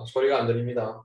소리가 안 들립니다.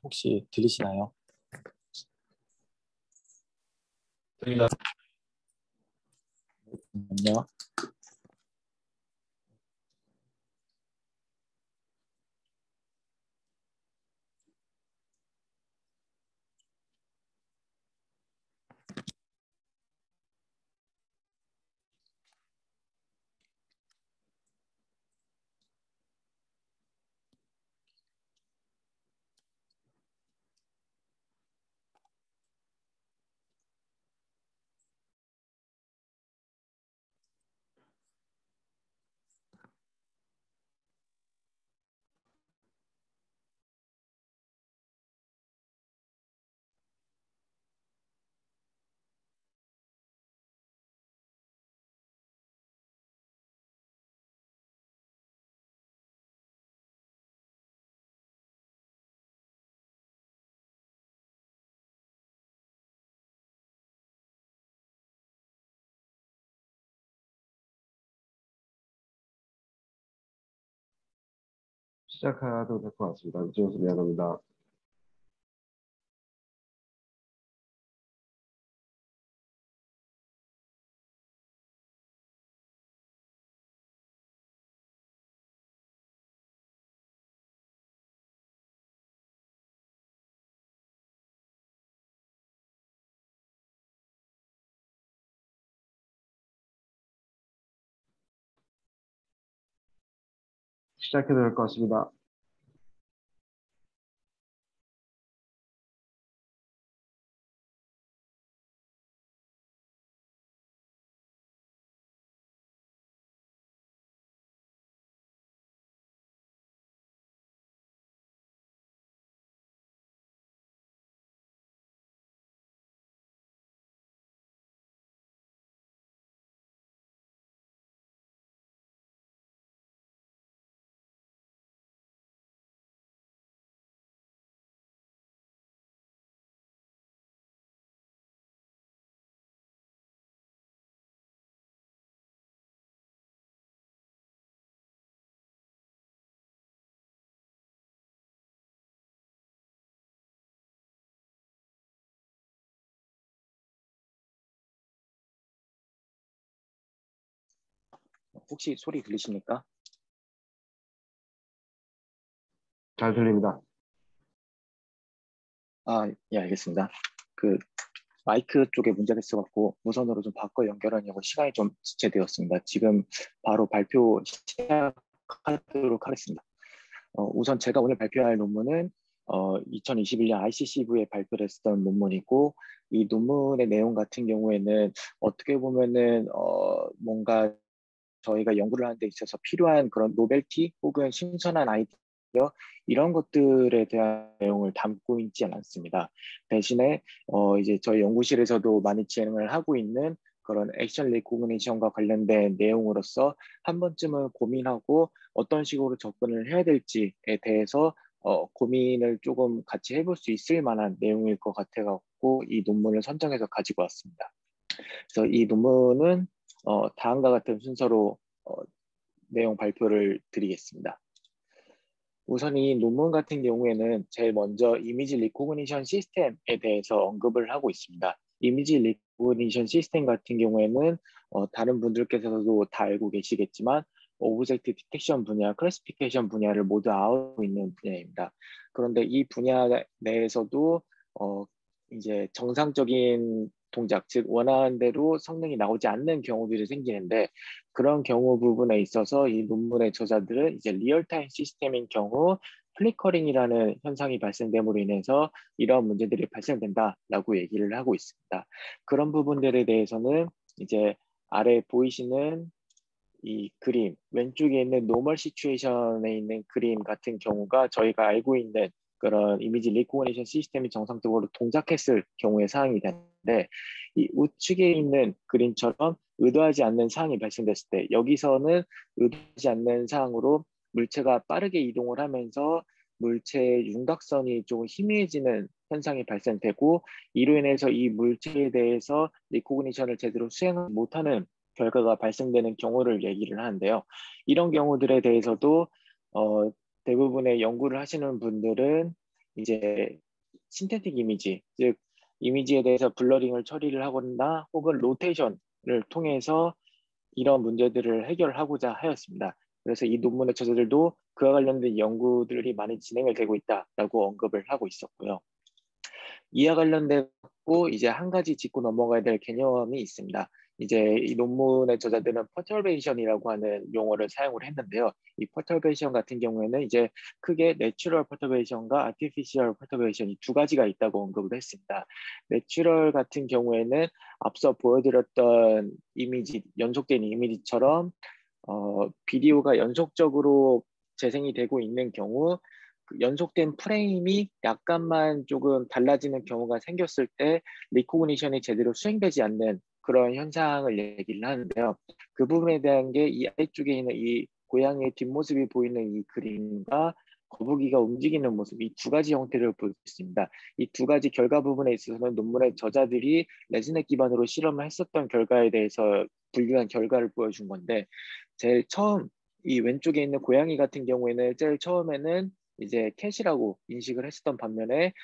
혹시 들리시나요? 들립니다. 잠깐만요. 시작해도 될 것 같습니다. 이쪽에서 미안합니다. 시작해도 될 것 같습니다. 혹시 소리 들리십니까? 잘 들립니다. 예, 알겠습니다. 그 마이크 쪽에 문제가 있어갖고 무선으로 좀 바꿔 연결하려고 시간이 좀 지체되었습니다. 지금 바로 발표 시작하도록 하겠습니다. 우선 제가 오늘 발표할 논문은 2021년 ICCV에 발표를 했던 논문이고, 이 논문의 내용 같은 경우에는 어떻게 보면은 뭔가 저희가 연구를 하는 데 있어서 필요한 그런 노벨티 혹은 신선한 이런 것들에 대한 내용을 담고 있지 않습니다. 대신에 이제 저희 연구실에서도 많이 진행을 하고 있는 그런 액션 리코그니션과 관련된 내용으로서 한 번쯤은 고민하고 어떤 식으로 접근을 해야 될지에 대해서 고민을 조금 같이 해볼 수 있을 만한 내용일 것 같아갖고 이 논문을 선정해서 가지고 왔습니다. 그래서 이 논문은 다음과 같은 순서로 내용 발표를 드리겠습니다. 우선 이 논문 같은 경우에는 제일 먼저 이미지 리코그니션 시스템에 대해서 언급을 하고 있습니다. 이미지 리코그니션 시스템 같은 경우에는 다른 분들께서도 다 알고 계시겠지만 오브젝트 디텍션 분야, 클래시피케이션 분야를 모두 아우르고 있는 분야입니다. 그런데 이 분야 내에서도 이제 정상적인 동작, 즉 원하는 대로 성능이 나오지 않는 경우들이 생기는데 그런 경우 부분에 있어서 이 논문의 저자들은 이제 리얼타임 시스템인 경우 플리커링이라는 현상이 발생됨으로 인해서 이러한 문제들이 발생된다라고 얘기를 하고 있습니다. 그런 부분들에 대해서는 이제 아래 보이시는 이 그림, 왼쪽에 있는 노멀 시츄에이션에 있는 그림 같은 경우가 저희가 알고 있는 그런 이미지 리코그니션 시스템이 정상적으로 동작했을 경우의 사항이 되는데 이 우측에 있는 그림처럼 의도하지 않는 사항이 발생됐을 때 여기서는 의도하지 않는 사항으로 물체가 빠르게 이동을 하면서 물체의 윤곽선이 조금 희미해지는 현상이 발생되고 이로 인해서 이 물체에 대해서 리코그니션을 제대로 수행하지 못하는 결과가 발생되는 경우를 얘기를 하는데요. 이런 경우들에 대해서도 대부분의 연구를 하시는 분들은 이제 신테틱 이미지, 즉 이미지에 대해서 블러링을 처리를 하거나 혹은 로테이션을 통해서 이런 문제들을 해결하고자 하였습니다. 그래서 이 논문의 저자들도 그와 관련된 연구들이 많이 진행이 되고 있다라고 언급을 하고 있었고요. 이와 관련되고 이제 한 가지 짚고 넘어가야 될 개념이 있습니다. 이제 이 논문의 저자들은 퍼터베이션이라고 하는 용어를 사용을 했는데요. 이 퍼터베이션 같은 경우에는 이제 크게 내추럴 퍼터베이션과 아티피셜 퍼터베이션 이 두 가지가 있다고 언급을 했습니다. 내추럴 같은 경우에는 앞서 보여드렸던 이미지, 연속된 이미지처럼 비디오가 연속적으로 재생이 되고 있는 경우 그 연속된 프레임이 약간만 조금 달라지는 경우가 생겼을 때 리코그니션이 제대로 수행되지 않는 그런 현상을 얘기를 하는데요. 그 부분에 대한 게 이 아래쪽에 있는 이 고양이의 뒷모습이 보이는 이 그림과 거북이가 움직이는 모습, 이 두 가지 형태를 볼 수 있습니다. 이 두 가지 결과 부분에 있어서는 논문의 저자들이 레즈넷 기반으로 실험을 했었던 결과에 대해서 분류한 결과를 보여준 건데 제일 처음 이 왼쪽에 있는 고양이 같은 경우에는 제일 처음에는 이제 캣이라고 인식을 했었던 반면에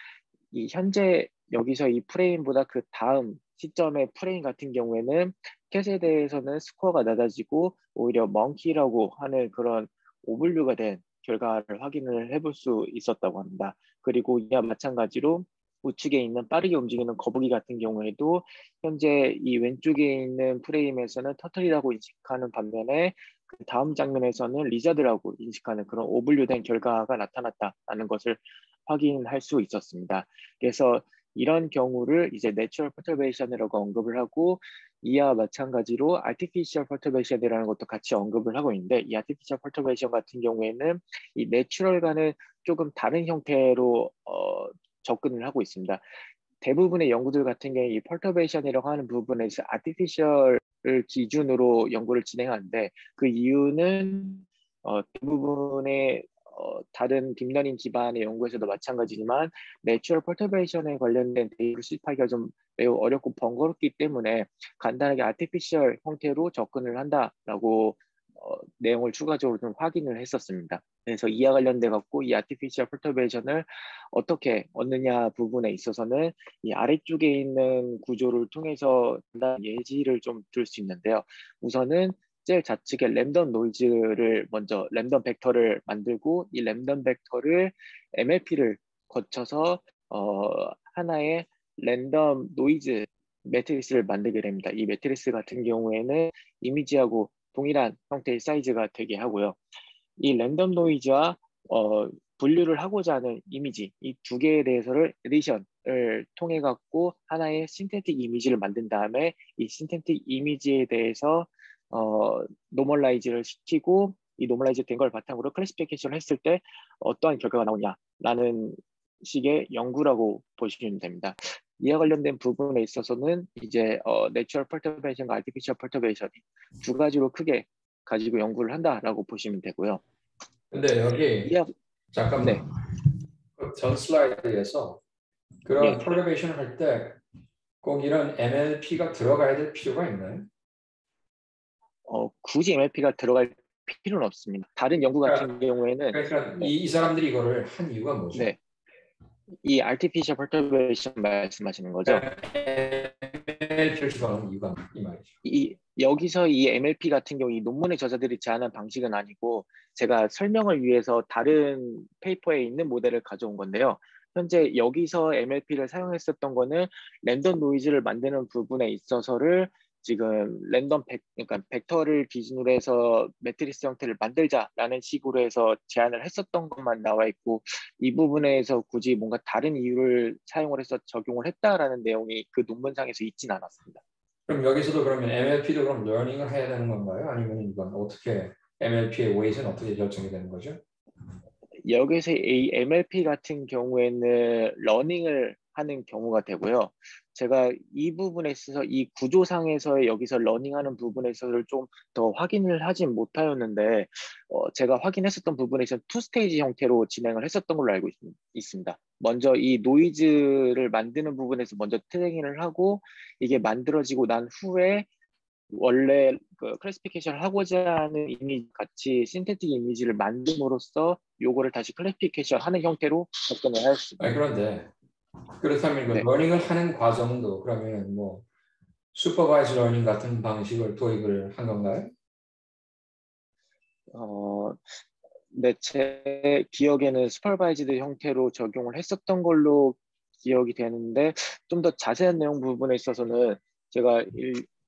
이 현재 여기서 이 프레임보다 그 다음 시점의 프레임 같은 경우에는 캣에 대해서는 스코어가 낮아지고 오히려 멍키라고 하는 그런 오분류가 된 결과를 확인을 해볼 수 있었다고 합니다. 그리고 이와 마찬가지로 우측에 있는 빠르게 움직이는 거북이 같은 경우에도 현재 이 왼쪽에 있는 프레임에서는 터틀이라고 인식하는 반면에 그 다음 장면에서는 리자드라고 인식하는 그런 오분류된 결과가 나타났다는 것을 확인할 수 있었습니다. 그래서 이런 경우를 이제 내추럴 퍼터베이션이라고 언급을 하고 이와 마찬가지로 artificial perturbation이라는 것도 같이 언급을 하고 있는데 이 artificial perturbation 같은 경우에는 이 내추럴과는 조금 다른 형태로 접근을 하고 있습니다. 대부분의 연구들 같은 경우에 이 perturbation이라고 하는 부분에서 artificial을 기준으로 연구를 진행하는데 그 이유는 대부분의 다른 딥러닝 기반의 연구에서도 마찬가지지만 내추럴 퍼터베이션에 관련된 데이터를 수집하기가 좀 매우 어렵고 번거롭기 때문에 간단하게 아티피셜 형태로 접근을 한다라고 내용을 추가적으로 좀 확인을 했었습니다. 그래서 이와 관련돼 갖고 이 아티피셜 퍼터베이션을 어떻게 얻느냐 부분에 있어서는 이 아래쪽에 있는 구조를 통해서 간단한 예시를 좀 들 수 있는데요. 우선은 제일 좌측에 랜덤 노이즈를 먼저 랜덤 벡터를 만들고 이 랜덤 벡터를 MLP를 거쳐서 하나의 랜덤 노이즈 매트리스를 만들게 됩니다. 이 매트리스 같은 경우에는 이미지하고 동일한 형태의 사이즈가 되게 하고요. 이 랜덤 노이즈와 분류를 하고자 하는 이미지 이 두 개에 대해서를 에디션을 통해 갖고 하나의 신테틱 이미지를 만든 다음에 이 신테틱 이미지에 대해서 노멀라이즈를 시키고 이 노멀라이즈 된 걸 바탕으로 클래시피케이션을 했을 때 어떠한 결과가 나오냐라는 식의 연구라고 보시면 됩니다. 이와 관련된 부분에 있어서는 이제 내추럴 퍼터베이션과 아티피셜 퍼터베이션이 두 가지로 크게 가지고 연구를 한다라고 보시면 되고요. 근데 여기 네. 잠깐만. 그전 슬라이드에서 그런 네. 퍼저베이션을 할 때 꼭 이런 MLP가 들어가야 될 필요가 있나요? 굳이 MLP가 들어갈 필요는 없습니다. 다른 연구 같은 경우에는 그러니까 네. 이 사람들이 이거를 한 이유가 뭐죠? 네. 이 artificial perturbation 말씀하시는 거죠? MLP를 집어넣은 이유가 이 말이죠. 여기서 이 MLP 같은 경우 이 논문의 저자들이 제안한 방식은 아니고 제가 설명을 위해서 다른 페이퍼에 있는 모델을 가져온 건데요. 현재 여기서 MLP를 사용했었던 거는 랜덤 노이즈를 만드는 부분에 있어서를 지금 그러니까 벡터를 기준으로 해서 매트리스 형태를 만들자라는 식으로 해서 제안을 했었던 것만 나와 있고 이 부분에서 굳이 뭔가 다른 이유를 사용을 해서 적용을 했다라는 내용이 그 논문상에서 있진 않았습니다. 그럼 여기서도 그러면 MLP도 그럼 러닝을 해야 되는 건가요? 아니면 이건 어떻게 MLP의 웨이트는 어떻게 결정이 되는 거죠? 여기서 이 MLP 같은 경우에는 러닝을 하는 경우가 되고요. 제가 이 부분에 있어서 이 구조상에서의 여기서 러닝하는 부분에 있어서를 좀 더 확인을 하진 못하였는데 제가 확인했었던 부분에서 투 스테이지 형태로 진행을 했었던 걸로 알고 있습니다. 먼저 이 노이즈를 만드는 부분에서 먼저 트레이닝을 하고 이게 만들어지고 난 후에 원래 그 클래시피케이션을 하고자 하는 이미지 같이 신테틱 이미지를 만듦으로써 요거를 다시 클래시피케이션 하는 형태로 접근을 하였습니다. 아니, 그런데 그렇다면 그 네. 러닝을 하는 과정도 그러면 뭐 슈퍼바이즈 러닝 같은 방식을 도입을 한 건가요? 네, 제 기억에는 슈퍼바이즈드 형태로 적용을 했었던 걸로 기억이 되는데 좀 더 자세한 내용 부분에 있어서는 제가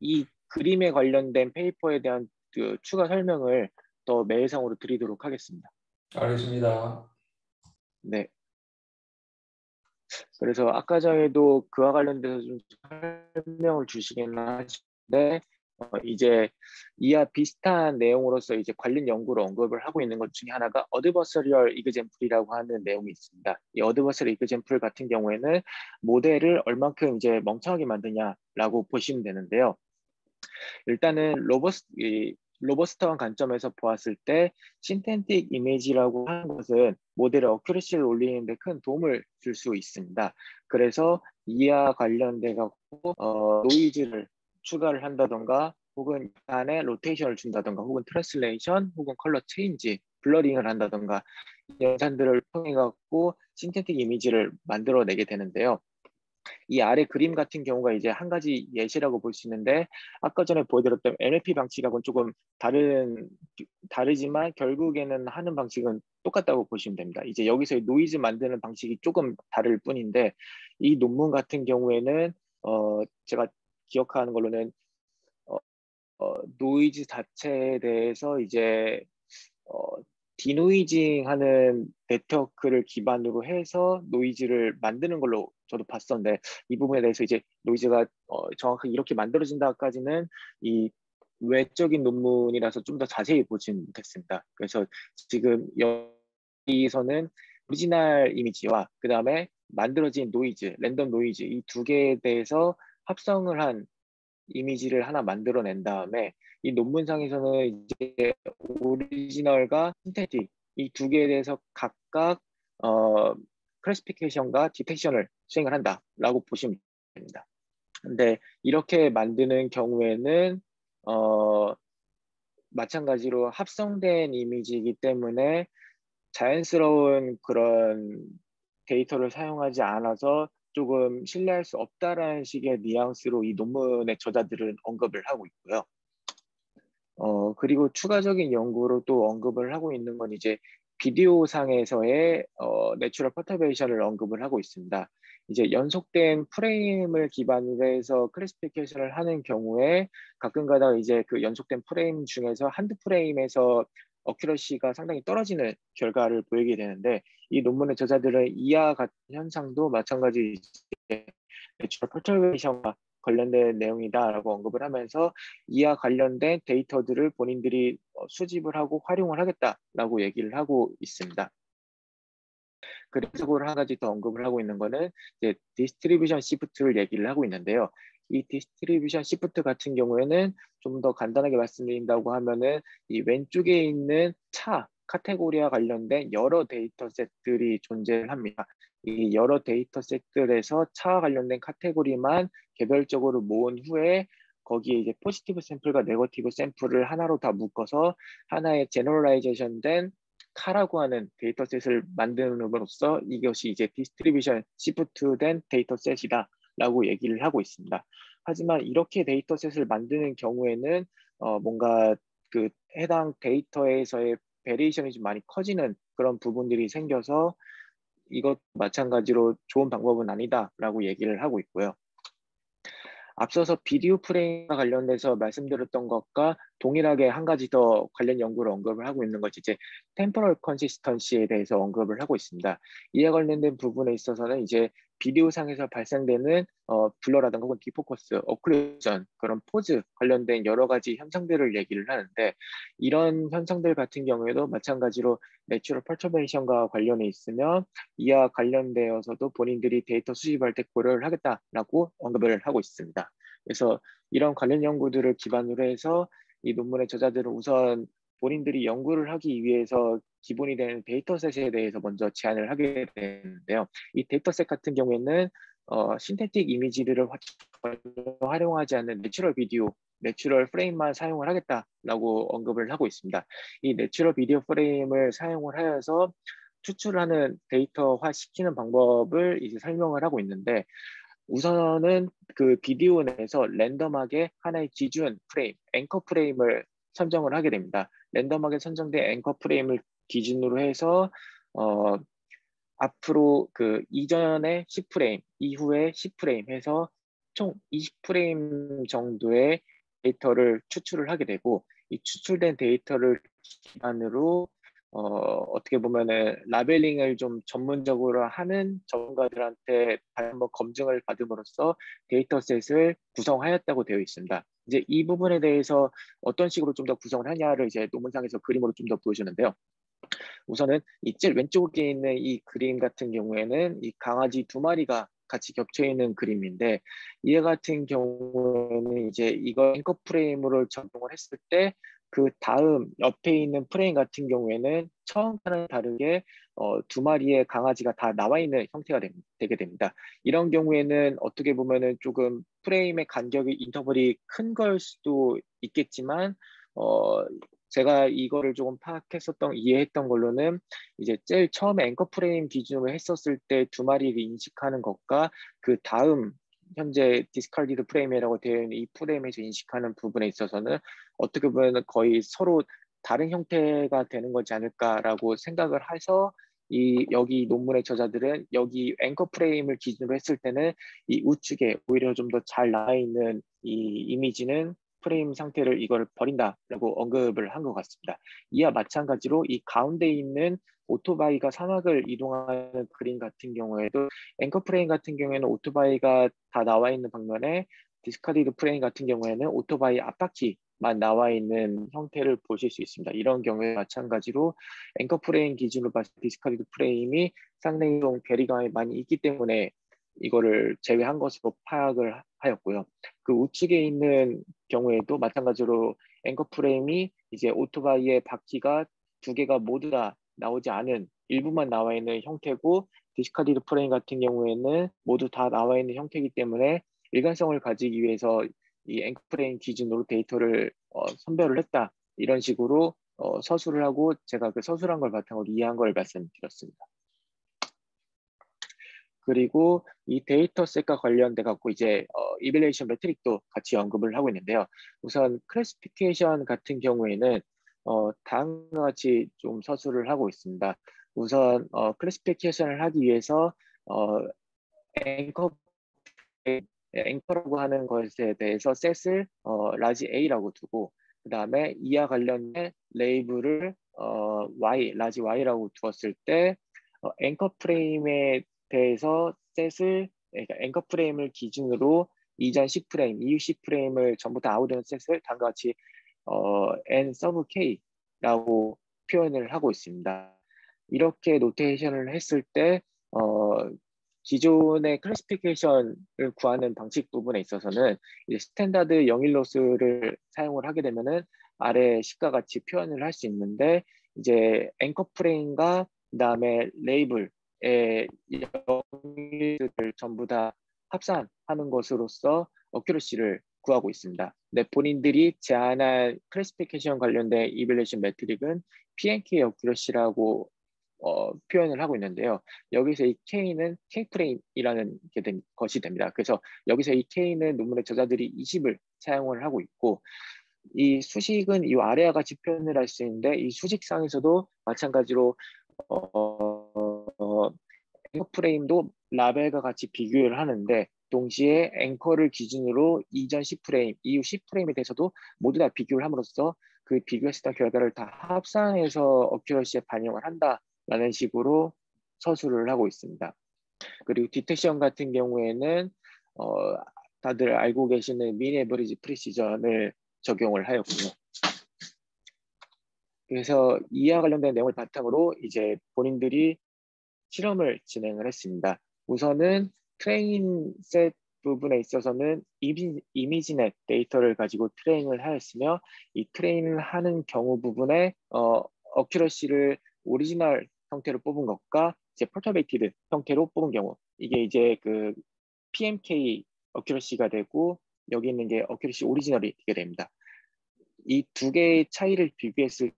이 그림에 관련된 페이퍼에 대한 그 추가 설명을 더 메일상으로 드리도록 하겠습니다. 알겠습니다. 네. 그래서 아까 전에도 그와 관련돼서 좀 설명을 주시긴 하시는데 이제 이와 비슷한 내용으로서 이제 관련 연구를 언급을 하고 있는 것 중에 하나가 어드버서리얼 이그젠플이라고 하는 내용이 있습니다. 이 어드버서리 이그젠플 같은 경우에는 모델을 얼만큼 이제 멍청하게 만드냐라고 보시면 되는데요. 일단은 로버스터한 관점에서 보았을 때 신텐틱 이미지라고 하는 것은 모델의 어큐러시를 올리는 데 큰 도움을 줄 수 있습니다. 그래서 이와 관련돼 갖고 노이즈를 추가를 한다던가 혹은 약간의 로테이션을 준다던가 혹은 트랜슬레이션 혹은 컬러 체인지 블러링을 한다던가 연산들을 통해 갖고 신텐틱 이미지를 만들어내게 되는데요. 이 아래 그림 같은 경우가 이제 한 가지 예시라고 볼 수 있는데 아까 전에 보여드렸던 NLP 방식하고는 조금 다르지만 결국에는 하는 방식은 똑같다고 보시면 됩니다. 이제 여기서 노이즈 만드는 방식이 조금 다를 뿐인데 이 논문 같은 경우에는 제가 기억하는 걸로는 노이즈 자체에 대해서 이제 디노이징 하는 네트워크를 기반으로 해서 노이즈를 만드는 걸로 저도 봤었는데 이 부분에 대해서 이제 노이즈가 정확하게 이렇게 만들어진다까지는 이 외적인 논문이라서 좀 더 자세히 보진 못했습니다. 그래서 지금 여기서는 오리지널 이미지와 그 다음에 만들어진 노이즈, 랜덤 노이즈 이 두 개에 대해서 합성을 한 이미지를 하나 만들어낸 다음에 이 논문상에서는 이제 오리지널과 신테틱 이 두 개에 대해서 각각 클래시피케이션과 디텍션을 수행을 한다라고 보시면 됩니다. 근데 이렇게 만드는 경우에는 마찬가지로 합성된 이미지이기 때문에 자연스러운 그런 데이터를 사용하지 않아서 조금 신뢰할 수 없다라는 식의 뉘앙스로 이 논문의 저자들은 언급을 하고 있고요. 그리고 추가적인 연구로 또 언급을 하고 있는 건 이제 비디오 상에서의 내추럴 퍼터베이션을 언급을 하고 있습니다. 이제 연속된 프레임을 기반으로 해서 클래시피케이션을 하는 경우에 가끔가다 이제 그 연속된 프레임 중에서 한두 프레임에서 어큐러시가 상당히 떨어지는 결과를 보이게 되는데 이 논문의 저자들은 이와 같은 현상도 마찬가지 내추럴 퍼터베이션과 관련된 내용이다라고 언급을 하면서 이와 관련된 데이터들을 본인들이 수집을 하고 활용을 하겠다라고 얘기를 하고 있습니다. 그래서 그걸 한 가지 더 언급을 하고 있는 거는 이제 디스트리뷰션 시프트를 얘기를 하고 있는데요. 이 디스트리뷰션 시프트 같은 경우에는 좀 더 간단하게 말씀드린다고 하면은 이 왼쪽에 있는 차 카테고리와 관련된 여러 데이터셋들이 존재를 합니다. 이 여러 데이터셋들에서 차와 관련된 카테고리만 개별적으로 모은 후에 거기에 이제 포지티브 샘플과 네거티브 샘플을 하나로 다 묶어서 하나의 제너럴라이제이션 된 카라고 하는 데이터셋을 만듦으로써 이것이 이제 디스트리뷰션 시프트 된 데이터셋이다라고 얘기를 하고 있습니다. 하지만 이렇게 데이터셋을 만드는 경우에는 뭔가 그 해당 데이터에서의 베리에이션이 좀 많이 커지는 그런 부분들이 생겨서 이것 마찬가지로 좋은 방법은 아니다라고 얘기를 하고 있고요. 앞서서 비디오 프레임과 관련돼서 말씀드렸던 것과 동일하게 한 가지 더 관련 연구를 언급을 하고 있는 것이 이제 템포럴 컨시스턴시에 대해서 언급을 하고 있습니다. 이에 관련된 부분에 있어서는 이제 비디오상에서 발생되는 블러라든가 혹은 디포커스, 오클루전, 그런 포즈 관련된 여러 가지 현상들을 얘기를 하는데 이런 현상들 같은 경우에도 마찬가지로 내추럴 퍼터베이션과 관련이 있으면 이와 관련되어서도 본인들이 데이터 수집할 때 고려를 하겠다라고 언급을 하고 있습니다. 그래서 이런 관련 연구들을 기반으로 해서 이 논문의 저자들은 우선 본인들이 연구를 하기 위해서 기본이 되는 데이터셋에 대해서 먼저 제안을 하게 되는데요. 이 데이터셋 같은 경우에는 신테틱 이미지들을 활용하지 않는 내추럴 비디오, 내추럴 프레임만 사용을 하겠다라고 언급을 하고 있습니다. 이 내추럴 비디오 프레임을 사용을 하여서 추출하는 데이터화 시키는 방법을 이제 설명을 하고 있는데 우선은 그 비디오 내에서 랜덤하게 하나의 기준 프레임, 앵커 프레임을 선정을 하게 됩니다. 랜덤하게 선정된 앵커 프레임을 기준으로 해서 앞으로 그 이전에 10프레임, 이후에 10프레임 해서 총 20프레임 정도의 데이터를 추출을 하게 되고 이 추출된 데이터를 기반으로 어떻게 보면은 라벨링을 좀 전문적으로 하는 전문가들한테 다시 한번 검증을 받음으로써 데이터셋을 구성하였다고 되어 있습니다. 이제 이 부분에 대해서 어떤 식으로 좀 더 구성을 하냐를 이제 논문상에서 그림으로 좀 더 보여주는데요. 우선은 이 제일 왼쪽에 있는 이 그림 같은 경우에는 이 강아지 두 마리가 같이 겹쳐 있는 그림인데 이에 같은 경우에는 이제 이거 앵커 프레임으로 적용을 했을 때 그 다음 옆에 있는 프레임 같은 경우에는 처음과는 다르게 두 마리의 강아지가 다 나와 있는 형태가 되게 됩니다. 이런 경우에는 어떻게 보면은 조금 프레임의 간격이 인터벌이 큰 걸 수도 있겠지만 제가 이거를 조금 이해했던 걸로는 이제 제일 처음에 앵커 프레임 기준으로 했었을 때 두 마리를 인식하는 것과 그 다음 현재 디스카디드 프레임이라고 되어 있는 이 프레임에서 인식하는 부분에 있어서는 어떻게 보면 거의 서로 다른 형태가 되는 거지 않을까라고 생각을 해서 여기 논문의 저자들은 여기 앵커 프레임을 기준으로 했을 때는 이 우측에 오히려 좀 더 잘 나와 있는 이 이미지는 프레임 상태를 이걸 버린다라고 언급을 한 것 같습니다. 이와 마찬가지로 이 가운데 있는 오토바이가 사막을 이동하는 그림 같은 경우에도 앵커 프레임 같은 경우에는 오토바이가 다 나와 있는 방면에 디스카디드 프레임 같은 경우에는 오토바이 앞바퀴만 나와 있는 형태를 보실 수 있습니다. 이런 경우에 마찬가지로 앵커 프레임 기준으로 봤을 때 디스카디드 프레임이 상당히 좀 괴리감이 많이 있기 때문에 이거를 제외한 것으로 파악을 하였고요. 그 우측에 있는 경우에도 마찬가지로 앵커 프레임이 이제 오토바이의 바퀴가 두 개가 모두 다 나오지 않은 일부만 나와 있는 형태고 디스카디드 프레임 같은 경우에는 모두 다 나와 있는 형태이기 때문에 일관성을 가지기 위해서 이 앵커 프레임 기준으로 데이터를 선별을 했다. 이런 식으로 서술을 하고 제가 그 서술한 걸 바탕으로 이해한 걸 말씀드렸습니다. 그리고 이 데이터셋과 관련돼 갖고 이제 이밸리에이션 매트릭도 같이 언급을 하고 있는데요. 우선 클래시피케이션 같은 경우에는 다음과 같이 좀 서술을 하고 있습니다. 우선 클래시피케이션을 하기 위해서 앵커 앵커라고 하는 것에 대해서 셋을 라지 A라고 두고 그 다음에 이와 관련된 레이블을 라지 Y라고 두었을 때 앵커 프레임에 대해서 셋을 그러니까 앵커 프레임을 기준으로 이전 C 프레임, 이후 C 프레임을 전부 다 아웃되는 셋을 다음과 같이 N sub K라고 표현을 하고 있습니다. 이렇게 노테이션을 했을 때 기존의 클래시피케이션을 구하는 방식 부분에 있어서는 이제 스탠다드 영일로스를 사용을 하게 되면은 아래 식과 같이 표현을 할 수 있는데 이제 앵커 프레임과 그다음에 레이블의 영일들을 전부 다 합산하는 것으로서 어큐러시를 구하고 있습니다. 네, 본인들이 제안한 클래시피케이션 관련된 이밸리에이션 매트릭은 PNK 어큐러시라고 표현을 하고 있는데요. 여기서 이 K는 K프레임이라는 것이 됩니다. 그래서 여기서 이 K는 논문의 저자들이 20을 사용을 하고 있고 이 수식은 이 아래와 같이 표현을 할 수 있는데 이 수식상에서도 마찬가지로 앵커 프레임도 라벨과 같이 비교를 하는데 동시에 앵커를 기준으로 이전 C 프레임, 이후 C 프레임에 대해서도 모두 다 비교를 함으로써 그 비교했던 결과를 다 합산해서 어큐러시에 반영을 한다라는 식으로 서술을 하고 있습니다. 그리고 디텍션 같은 경우에는 다들 알고 계시는 민 에버리지 프리시전을 적용을 하였고요. 그래서 이와 관련된 내용을 바탕으로 이제 본인들이 실험을 진행을 했습니다. 우선은 트레인 셋 부분에 있어서는 이미지넷 데이터를 가지고 트레인을 하였으며 이 트레인을 하는 경우 부분에 어큐러시를 오리지널 형태로 뽑은 것과 이제 퍼터베이티드 형태로 뽑은 경우 이게 이제 그 PMK 어큐러시가 되고 여기 있는 게 어큐러시 오리지널이 되게 됩니다. 이 두 개의 차이를 비교했을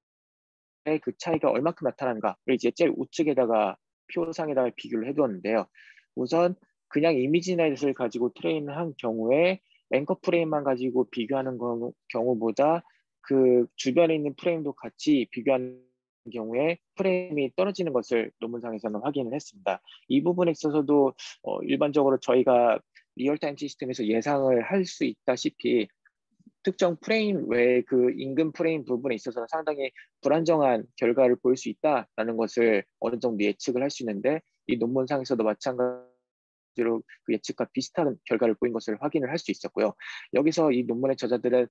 때 그 차이가 얼마큼 나타나는가를 이제 제일 우측에다가 표상에다가 비교를 해두었는데요. 우선 그냥 이미지넷을 가지고 트레인을 한 경우에 앵커 프레임만 가지고 비교하는 경우보다 그 주변에 있는 프레임도 같이 비교하는 경우에 프레임이 떨어지는 것을 논문상에서는 확인을 했습니다. 이 부분에 있어서도 일반적으로 저희가 리얼타임 시스템에서 예상을 할 수 있다시피 특정 프레임 외에 그 인근 프레임 부분에 있어서는 상당히 불안정한 결과를 보일 수 있다라는 것을 어느 정도 예측을 할 수 있는데 이 논문상에서도 마찬가지로 그 예측과 비슷한 결과를 보인 것을 확인을 할 수 있었고요. 여기서 이 논문의 저자들은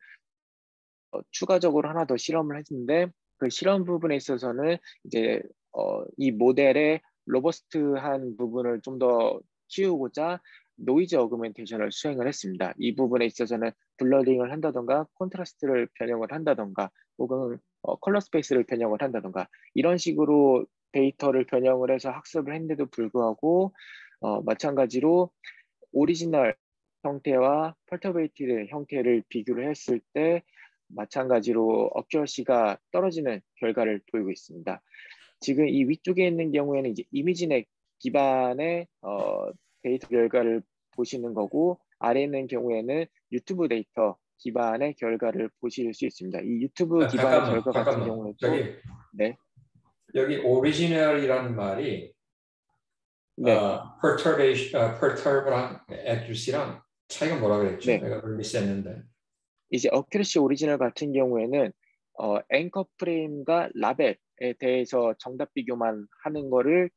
추가적으로 하나 더 실험을 했는데 그 실험 부분에 있어서는 이제 이 모델의 로버스트한 부분을 좀 더 키우고자 노이즈 어그멘테이션을 수행을 했습니다. 이 부분에 있어서는 블러링을 한다던가 콘트라스트를 변형을 한다던가 혹은 컬러 스페이스를 변형을 한다던가 이런 식으로 데이터를 변형을 해서 학습을 했는데도 불구하고 마찬가지로 오리지널 형태와 펄터베이티드 형태를 비교를 했을 때 마찬가지로 어큐러시가 떨어지는 결과를 보이고 있습니다. 지금 이 위쪽에 있는 경우에는 이제 이미지넷 기반의 데이터 결과를 보시는 거고 아래에 있는 경우에는 유튜브 데이터 기반의 결과를 보실 수 있습니다. 이 유튜브 기반의 결과 같은 경우에도 저기 네. 여기 오리지널이라는 말이 네. perturb랑 accuracy랑 차이가 뭐라 그랬죠? 네. 내가 그걸 미스했는데. 이제 어큐러시 오리지널 같은 경우에는 앵커 프레임과 라벨에 대해서 정답 비교만 하는 거를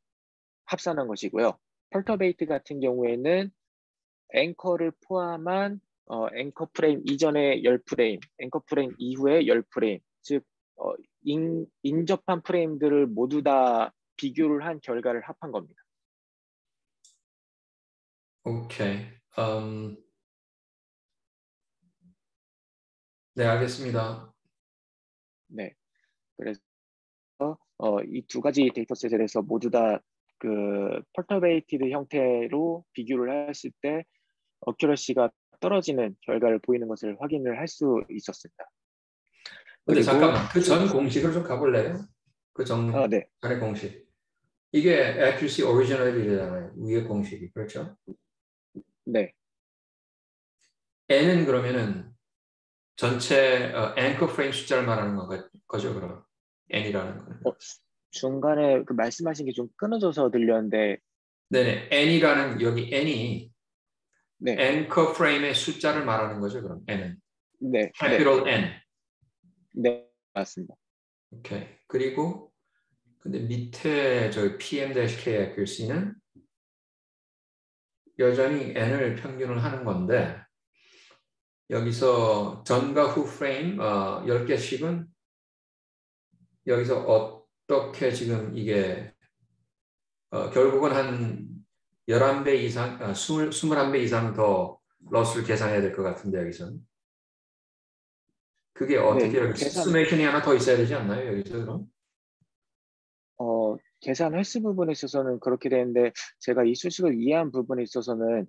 합산한 것이고요. 펄터베이트 같은 경우에는 앵커를 포함한 앵커 프레임 이전의 10프레임, 앵커 프레임 이후의 10프레임, 즉 인접한 프레임들을 모두 다 비교를 한 결과를 합한 겁니다. 오케이. 네, 알겠습니다. 네. 그래서 이 두 가지 데이터셋에 대해서 모두 다 그 펄터베이티드 형태로 비교를 했을 때 어큐러시가 떨어지는 결과를 보이는 것을 확인을 할 수 있었습니다. 근데 잠깐만, 그 전 공식을 좀 가볼래요? 그 전의 네. 공식. 이게 accuracy original이잖아요. 위의 공식이. 그렇죠? 네. N은 그러면은 전체 anchor frame 숫자를 말하는 거죠, 그럼. N이라는 거는. 중간에 그 말씀하신 게 좀 끊어져서 들렸는데 네네. N이라는 여기 N이 네. anchor frame의 숫자를 말하는 거죠, 그럼 N은. 네. capital N. 네. 맞습니다. 오케이. 그리고 근데 밑에 저 PM-K accuracy는 여전히 N을 평균을 하는 건데 여기서 전과 후 프레임 10개씩은 여기서 어떻게 지금 이게 결국은 한 11배 이상, 21배 이상 더 러스를 계산해야 될 것 같은데 여기서는. 그게 어떻게 네, 여기 수메이션이 하나 더 있어야 되지 않나요? 여기서 그럼? 계산 횟수 부분에 있어서는 그렇게 되는데 제가 이 수식을 이해한 부분에 있어서는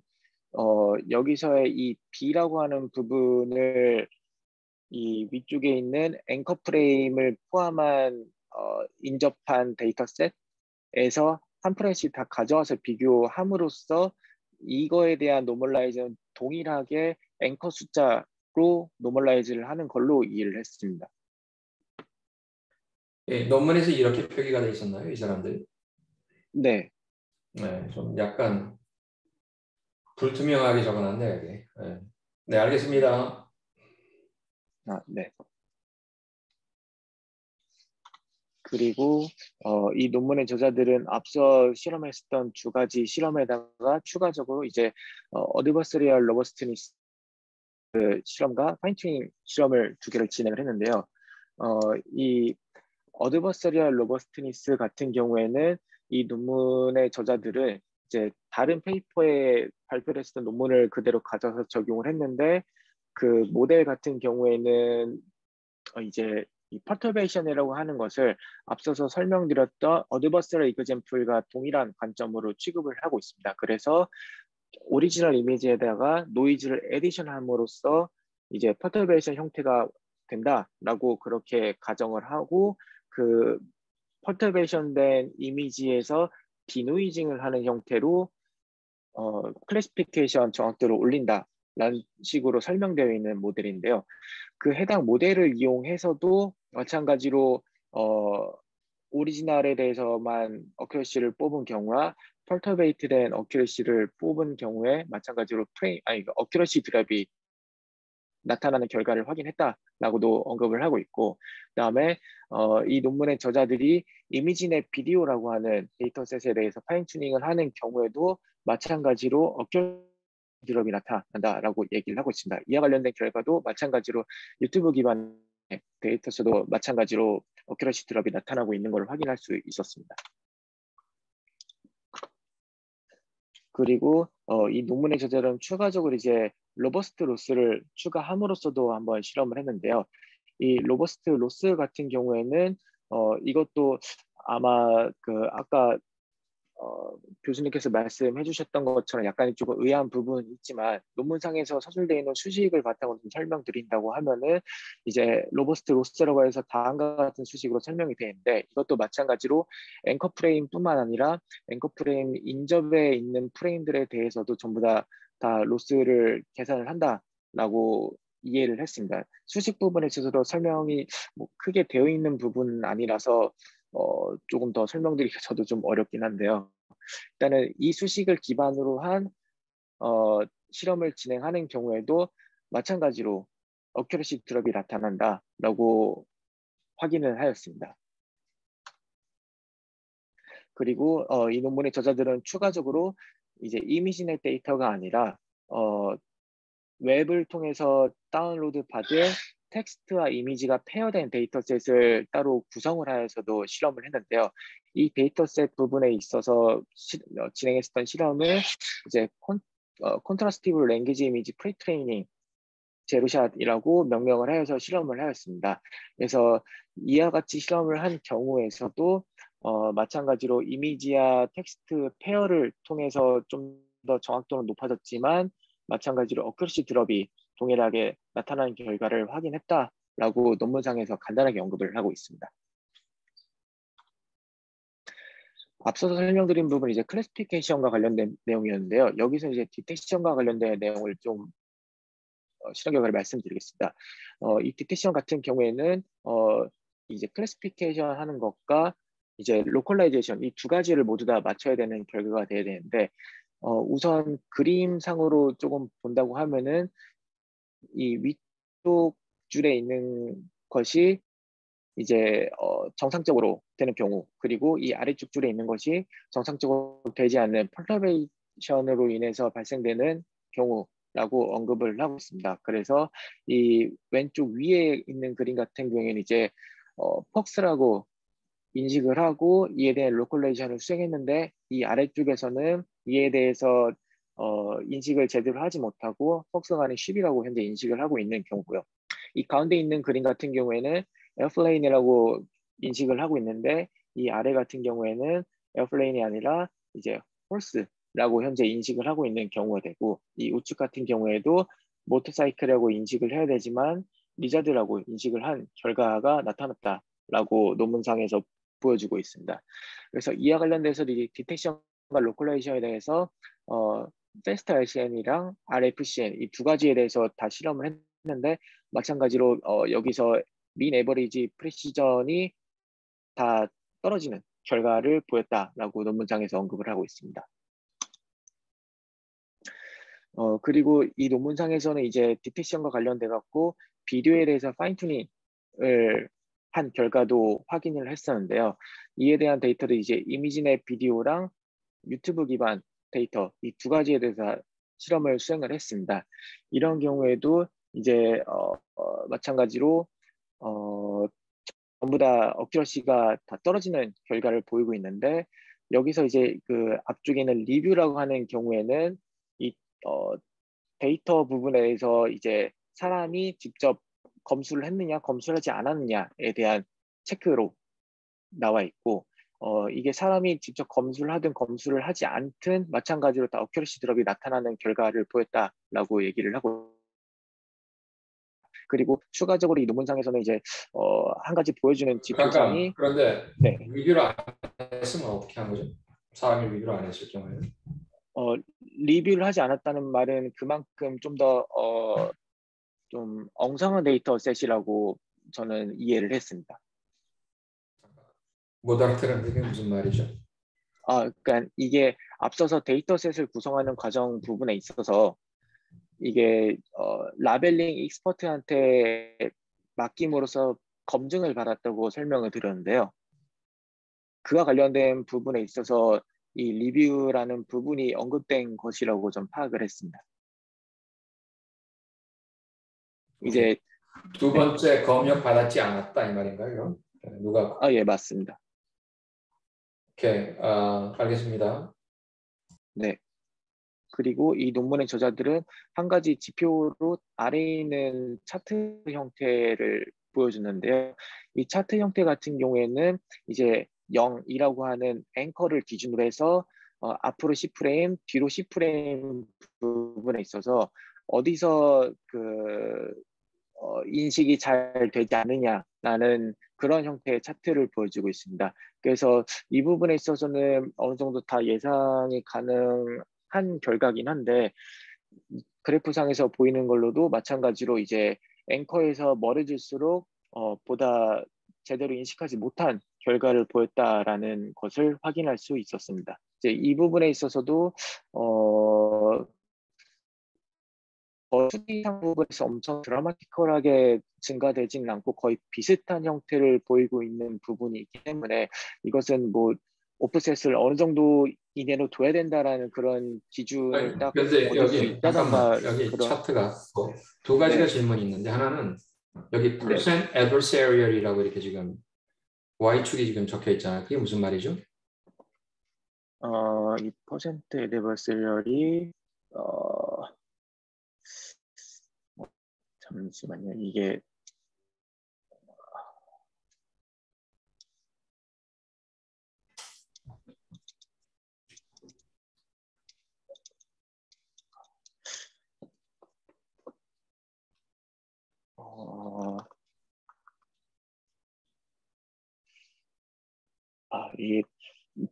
여기서의 이 B라고 하는 부분을 이 위쪽에 있는 앵커 프레임을 포함한 인접한 데이터셋에서 한 프레임씩 다 가져와서 비교함으로써 이거에 대한 노멀라이즈는 동일하게 앵커 숫자로 노멀라이즈를 하는 걸로 이해를 했습니다. 예, 논문에서 이렇게 표기가 돼 있었나요? 이 사람들? 네, 네, 좀 약간 불투명하게 적어놨네요, 여기. 네, 네, 알겠습니다. 네. 그리고 이 논문의 저자들은 앞서 실험했었던 두 가지 실험에다가 추가적으로 이제 어드버서리얼 로버스트니스 실험과 파인튜닝 실험을 두 개를 진행을 했는데요. 이 어드버서리얼 로버스트니스 같은 경우에는 이 논문의 저자들은 이제 다른 페이퍼에 발표를 했었던 논문을 그대로 가져서 적용을 했는데 그 모델 같은 경우에는 이제 이 퍼터베이션이라고 하는 것을 앞서서 설명드렸던 어드버서리 이그젬플과 동일한 관점으로 취급을 하고 있습니다. 그래서 오리지널 이미지에다가 노이즈를 에디션함으로써 이제 퍼터베이션 형태가 된다라고 그렇게 가정을 하고 그 퍼터베이션 된 이미지에서 디노이징을 하는 형태로 클래시피케이션 정확도를 올린다라는 식으로 설명되어 있는 모델인데요. 그 해당 모델을 이용해서도 마찬가지로 오리지널에 대해서만 어큐러시를 뽑은 경우와 펄터베이트된 어큐러시를 뽑은 경우에 마찬가지로 어큐러시 드랍이 나타나는 결과를 확인했다라고도 언급을 하고 있고, 그다음에 이 논문의 저자들이 이미지넷 비디오라고 하는 데이터셋에 대해서 파인튜닝을 하는 경우에도 마찬가지로 어큐러시 드랍이 나타난다라고 얘기를 하고 있습니다. 이와 관련된 결과도 마찬가지로 유튜브 기반의 데이터에서도 마찬가지로 어큐러시 드랍이 나타나고 있는 걸 확인할 수 있었습니다. 그리고 이 논문의 저자는 추가적으로 이제 로버스트 로스를 추가함으로써도 한번 실험을 했는데요. 이 로버스트 로스 같은 경우에는 이것도 아마 그 아까 교수님께서 말씀해 주셨던 것처럼 약간 조금 의아한 부분이 있지만 논문상에서 서술되어 있는 수식을 바탕으로 좀 설명드린다고 하면은 이제 로버스트 로스라고 해서 다음과 같은 수식으로 설명이 되는데 이것도 마찬가지로 앵커 프레임뿐만 아니라 앵커 프레임 인접에 있는 프레임들에 대해서도 전부 다 로스를 계산을 한다라고 이해를 했습니다. 수식 부분에 있어서도 설명이 뭐 크게 되어 있는 부분은 아니라서 조금 더 설명드리기가 저도 좀 어렵긴 한데요. 일단은 이 수식을 기반으로 한 실험을 진행하는 경우에도 마찬가지로 어큐러시 드롭이 나타난다라고 확인을 하였습니다. 그리고 이 논문의 저자들은 추가적으로 이제 이미지넷 데이터가 아니라 웹을 통해서 다운로드 받은 텍스트와 이미지가 페어된 데이터셋을 따로 구성을 하여서도 실험을 했는데요. 이 데이터셋 부분에 있어서 진행했었던 실험을 이제 컨트라스티브 랭귀지 이미지 프리트레이닝 제로샷이라고 명명을 하여서 실험을 하였습니다. 그래서 이와 같이 실험을 한 경우에서도 마찬가지로 이미지와 텍스트 페어를 통해서 좀 더 정확도는 높아졌지만 마찬가지로 어큐러시 드롭이 동일하게 나타나는 결과를 확인했다라고 논문상에서 간단하게 언급을 하고 있습니다. 앞서서 설명드린 부분은 이제 클래시피케이션과 관련된 내용이었는데요. 여기서 이제 디텍션과 관련된 내용을 좀 실험 결과를 말씀드리겠습니다. 이 디텍션 같은 경우에는 이제 클래시피케이션 하는 것과 이제 로컬라이제이션 이 두 가지를 모두 다 맞춰야 되는 결과가 돼야 되는데 우선 그림상으로 조금 본다고 하면은 이 위쪽 줄에 있는 것이 이제 정상적으로 되는 경우 그리고 이 아래쪽 줄에 있는 것이 정상적으로 되지 않는 펄터베이션으로 인해서 발생되는 경우라고 라고 언급을 하고 있습니다. 그래서 이 왼쪽 위에 있는 그림 같은 경우에는 이제 퍽스라고 인식을 하고 이에 대한 로컬레이션을 수행했는데 이 아래쪽에서는 이에 대해서 인식을 제대로 하지 못하고 퍽스가 아닌 쉽이라고 현재 인식을 하고 있는 경우고요. 이 가운데 있는 그림 같은 경우에는 에어플레인이라고 인식을 하고 있는데 이 아래 같은 경우에는 에어플레인이 아니라 이제 홀스라고 현재 인식을 하고 있는 경우가 되고 이 우측 같은 경우에도 모터사이클이라고 인식을 해야 되지만 리자드라고 인식을 한 결과가 나타났다라고 논문상에서 보여주고 있습니다. 그래서 이와 관련돼서 이 디텍션과 로컬레이션에 대해서 페스트 RCN이랑 RFCN 이 두 가지에 대해서 다 실험을 했는데 마찬가지로 여기서 민 에버리지 프리시전이 다 떨어지는 결과를 보였다라고 논문상에서 언급을 하고 있습니다. 그리고 이 논문상에서는 이제 디텍션과 관련돼 갖고 비디오에 대해서 파인튜닝을 한 결과도 확인을 했었는데요. 이에 대한 데이터도 이제 이미지넷 비디오랑 유튜브 기반 데이터 이 두 가지에 대해서 실험을 수행을 했습니다. 이런 경우에도 이제 마찬가지로 전부 다 어큐러시가 다 떨어지는 결과를 보이고 있는데 여기서 이제 그 앞쪽에 있는 리뷰라고 하는 경우에는 이 데이터 부분에서 이제 사람이 직접 검수를 했느냐, 검수를 하지 않았느냐에 대한 체크로 나와 있고, 이게 사람이 직접 검수를 하든 검수를 하지 않든 마찬가지로 다 어큐러시 드롭이 나타나는 결과를 보였다라고 얘기를 하고, 그리고 추가적으로 이 논문상에서는 이제 한 가지 보여주는 잠깐 지표상이 그런데 네, 리뷰를 안 했으면 어떻게 한 거죠? 사람이 리뷰를 안 했을 경우에는? 리뷰를 하지 않았다는 말은 그만큼 좀 더 좀 엉성한 데이터 셋이라고 저는 이해를 했습니다. 못 알아들었는데 그게 무슨 말이죠? 그러니까 이게 앞서서 데이터셋을 구성하는 과정 부분에 있어서 이게 라벨링 익스퍼트한테 맡김으로써 검증을 받았다고 설명을 드렸는데요. 그와 관련된 부분에 있어서 이 리뷰라는 부분이 언급된 것이라고 좀 파악을 했습니다. 이제 두 네. 번째 검역 받았지 않았다 이 말인가요? 누가? 예, 맞습니다. 오케이, 알겠습니다. 네. 그리고 이 논문의 저자들은 한 가지 지표로 아래에 있는 차트 형태를 보여주는데요. 이 차트 형태 같은 경우에는 이제 0이라고 하는 앵커를 기준으로 해서 앞으로 10프레임, 뒤로 10프레임 부분에 있어서 어디서 그 인식이 잘 되지 않느냐라는 그런 형태의 차트를 보여주고 있습니다. 그래서 이 부분에 있어서는 어느 정도 다 예상이 가능한 결과긴 한데 그래프상에서 보이는 걸로도 마찬가지로 이제 앵커에서 멀어질수록 보다 제대로 인식하지 못한 결과를 보였다라는 것을 확인할 수 있었습니다. 이제 이 부분에 있어서도 수리상 부분에서 엄청 드라마티컬하게 증가되지는 않고 거의 비슷한 형태를 보이고 있는 부분이 있기 때문에 이것은 뭐 오프셋을 어느 정도 이내로 둬야 된다라는 그런 기준을 딱 그런데 얻을 수 여기 잠깐만 있다던가 여기 그런 차트가 두 가지가 네, 질문이 있는데 하나는 여기 네. percent adversarial이라고 이렇게 지금 Y축이 지금 적혀 있잖아요. 그게 무슨 말이죠? 이 퍼센트 에드버서리 잠시만요. 이게 이게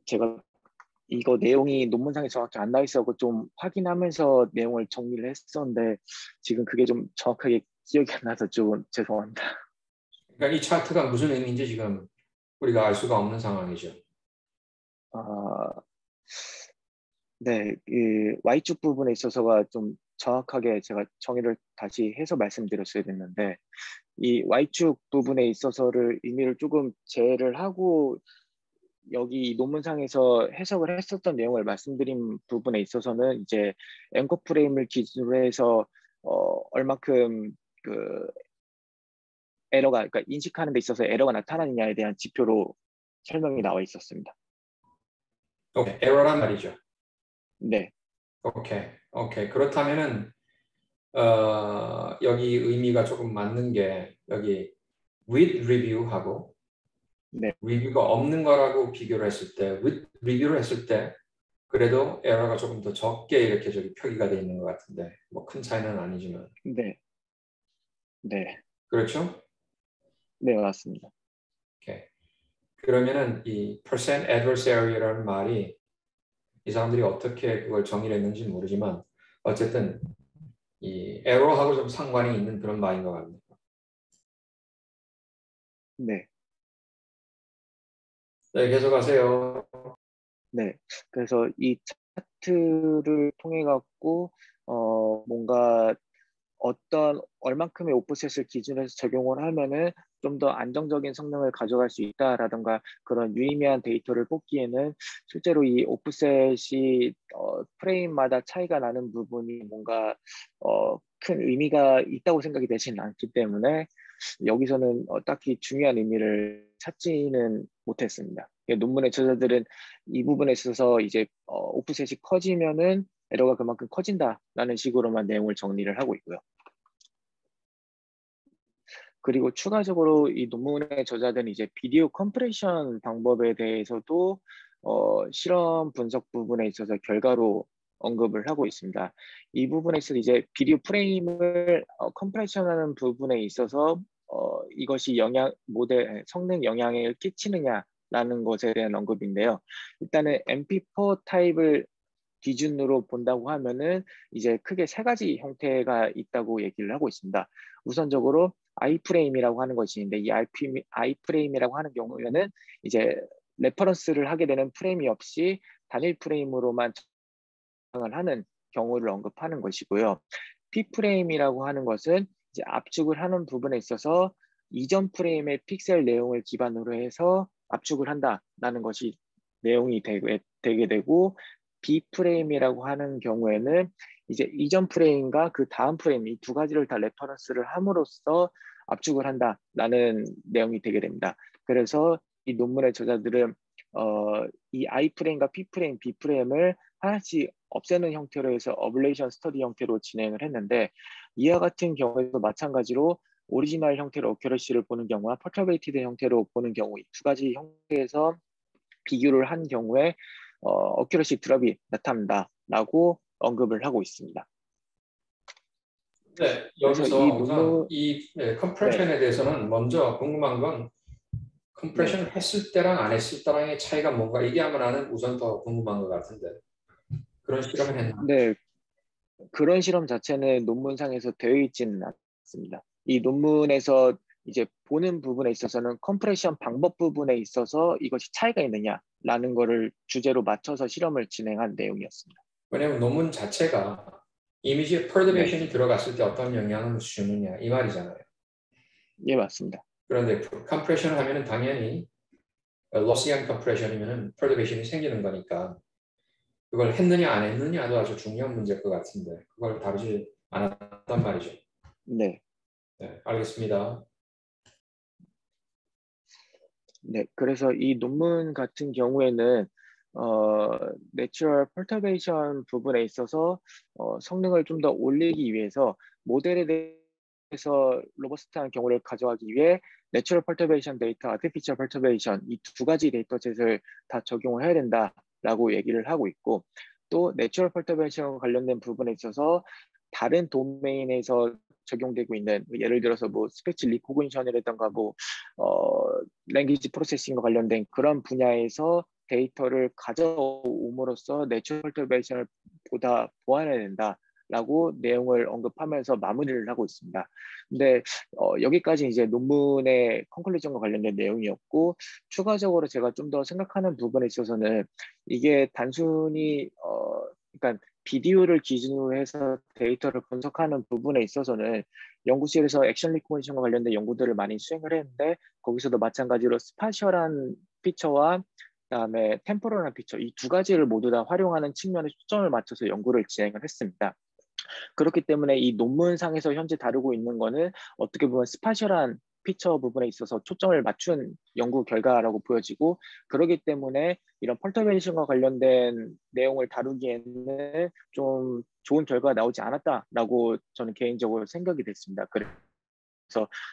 제가 이거 내용이 논문상에 정확히 안 나와 있어서 좀 확인하면서 내용을 정리를 했었는데 지금 그게 좀 정확하게 기억이 안 나서 좀 죄송합니다. 그러니까 이 차트가 무슨 의미인지 지금 우리가 알 수가 없는 상황이죠. 아, 네, 그 Y축 부분에 있어서가 좀 정확하게 제가 정의를 다시 해서 말씀드렸어야 됐는데 이 Y축 부분에 있어서를 의미를 조금 제외를 하고 여기 논문상에서 해석을 했었던 내용을 말씀드린 부분에 있어서는 이제 앵커 프레임을 기준으로 해서 얼마큼 그 에러가, 그러니까 인식하는 데 있어서 에러가 나타나느냐에 대한 지표로 설명이 나와 있었습니다. 오케이, 에러란 말이죠. 네, 오케이. 그렇다면은 여기 의미가 조금 맞는 게 여기 with review하고 네, 리뷰가 없는 거라고 비교를 했을 때, with 리뷰를 했을 때 그래도 에러가 조금 더 적게 이렇게 저기 표기가 돼 있는 것 같은데 뭐 큰 차이는 아니지만 네, 네, 그렇죠? 네, 맞습니다. 오케이. 그러면은 이 percent adversary라는 말이 이 사람들이 어떻게 그걸 정의를 했는지 모르지만 어쨌든 이 에러하고 좀 상관이 있는 그런 말인 것 같네요. 네, 네, 계속하세요. 네. 그래서 이 차트를 통해 갖고 뭔가 어떤 얼만큼의 오프셋을 기준으로 해서 적용을 하면은 좀 더 안정적인 성능을 가져갈 수 있다라든가 그런 유의미한 데이터를 뽑기에는 실제로 이 오프셋이 프레임마다 차이가 나는 부분이 뭔가 큰 의미가 있다고 생각이 되지는 않기 때문에 여기서는 딱히 중요한 의미를 찾지는 못했습니다. 논문의 저자들은 이 부분에 있어서 이제 오프셋이 커지면은 에러가 그만큼 커진다라는 식으로만 내용을 정리를 하고 있고요. 그리고 추가적으로 이 논문의 저자들은 이제 비디오 컴프레션 방법에 대해서도 실험 분석 부분에 있어서 결과로 언급을 하고 있습니다. 이 부분에 있어서 이제 비디오 프레임을 컴프레션하는 부분에 있어서 이것이 모델 성능 영향을 끼치느냐라는 것에 대한 언급인데요. 일단은 MP4 타입을 기준으로 본다고 하면은 이제 크게 세 가지 형태가 있다고 얘기를 하고 있습니다. 우선적으로 아이프레임이라고 하는 것이 있는데 이 아이프레임이라고 하는 경우에는 이제 레퍼런스를 하게 되는 프레임이 없이 단일 프레임으로만 작성을 하는 경우를 언급하는 것이고요. P프레임이라고 하는 것은 이제 압축을 하는 부분에 있어서 이전 프레임의 픽셀 내용을 기반으로 해서 압축을 한다라는 것이 내용이 되게 되고 B프레임이라고 하는 경우에는 이제 이전 프레임과 그 다음 프레임 이 두 가지를 다 레퍼런스를 함으로써 압축을 한다라는 내용이 되게 됩니다. 그래서 이 논문의 저자들은 이 I프레임과 P프레임, B프레임을 하나씩 없애는 형태로 해서 어블레이션 스터디 형태로 진행을 했는데 이와 같은 경우에도 마찬가지로 오리지널 형태로 어큐러시를 보는 경우와 퍼터베이티드 형태로 보는 경우 이 두 가지 형태에서 비교를 한 경우에 어큐러시 드롭이 나타난다라고 언급을 하고 있습니다. 네, 그래서 여기서 이 우선 논문 이 네, 컴프레션에 대해서는 먼저 궁금한 건 네, 컴프레션을 했을 때랑 안 했을 때랑의 차이가 뭔가 얘기하면 우선 더 궁금한 것 같은데 그런 실험을 했나? 네, 그런 실험 자체는 논문상에서 되어 있지는 않습니다. 이 논문에서 이제 보는 부분에 있어서는 컴프레션 방법 부분에 있어서 이것이 차이가 있느냐라는 거를 주제로 맞춰서 실험을 진행한 내용이었습니다. 왜냐하면 논문 자체가 이미지에 네, 퍼드베이션이 들어갔을 때 어떤 영향을 주느냐 이 말이잖아요. 예, 맞습니다. 그런데 컴프레션을 하면은 당연히 로시한 컴프레션이면은 퍼드베이션이 생기는 거니까 그걸 했느냐 안 했느냐도 아주 중요한 문제일 것 같은데 그걸 다루지 않았단 말이죠. 네, 네, 알겠습니다. 네. 그래서 이 논문 같은 경우에는 내추럴 퍼터베이션 부분에 있어서 성능을 좀 더 올리기 위해서 모델에 대해서 로버스트한 경우를 가져가기 위해 내추럴 퍼터베이션 데이터, 아티피셜 퍼터베이션 이 두 가지 데이터셋을 다 적용을 해야 된다라고 얘기를 하고 있고 또 내추럴 퍼터베이션 관련된 부분에 있어서 다른 도메인에서 적용되고 있는 예를 들어서 뭐 스피치 리코그니션이라든가 뭐 랭귀지 프로세싱과 관련된 그런 분야에서 데이터를 가져옴으로써 내추럴 퍼터베이션을 보다 보완해야 된다라고 내용을 언급하면서 마무리를 하고 있습니다. 근데 여기까지 이제 논문의 컨클루전과 관련된 내용이었고 추가적으로 제가 좀 더 생각하는 부분에 있어서는 이게 단순히 그러니까 비디오를 기준으로 해서 데이터를 분석하는 부분에 있어서는 연구실에서 액션 리코그니션과 관련된 연구들을 많이 수행을 했는데 거기서도 마찬가지로 스파셜한 피처와 그다음에 템포럴한 피처 이 두 가지를 모두 다 활용하는 측면에 초점을 맞춰서 연구를 진행을 했습니다. 그렇기 때문에 이 논문상에서 현재 다루고 있는 거는 어떻게 보면 스파셜한 피처 부분에 있어서 초점을 맞춘 연구 결과라고 보여지고 그렇기 때문에 이런 펄터베이션과 관련된 내용을 다루기에는 좀 좋은 결과가 나오지 않았다라고 저는 개인적으로 생각이 됐습니다. 그래서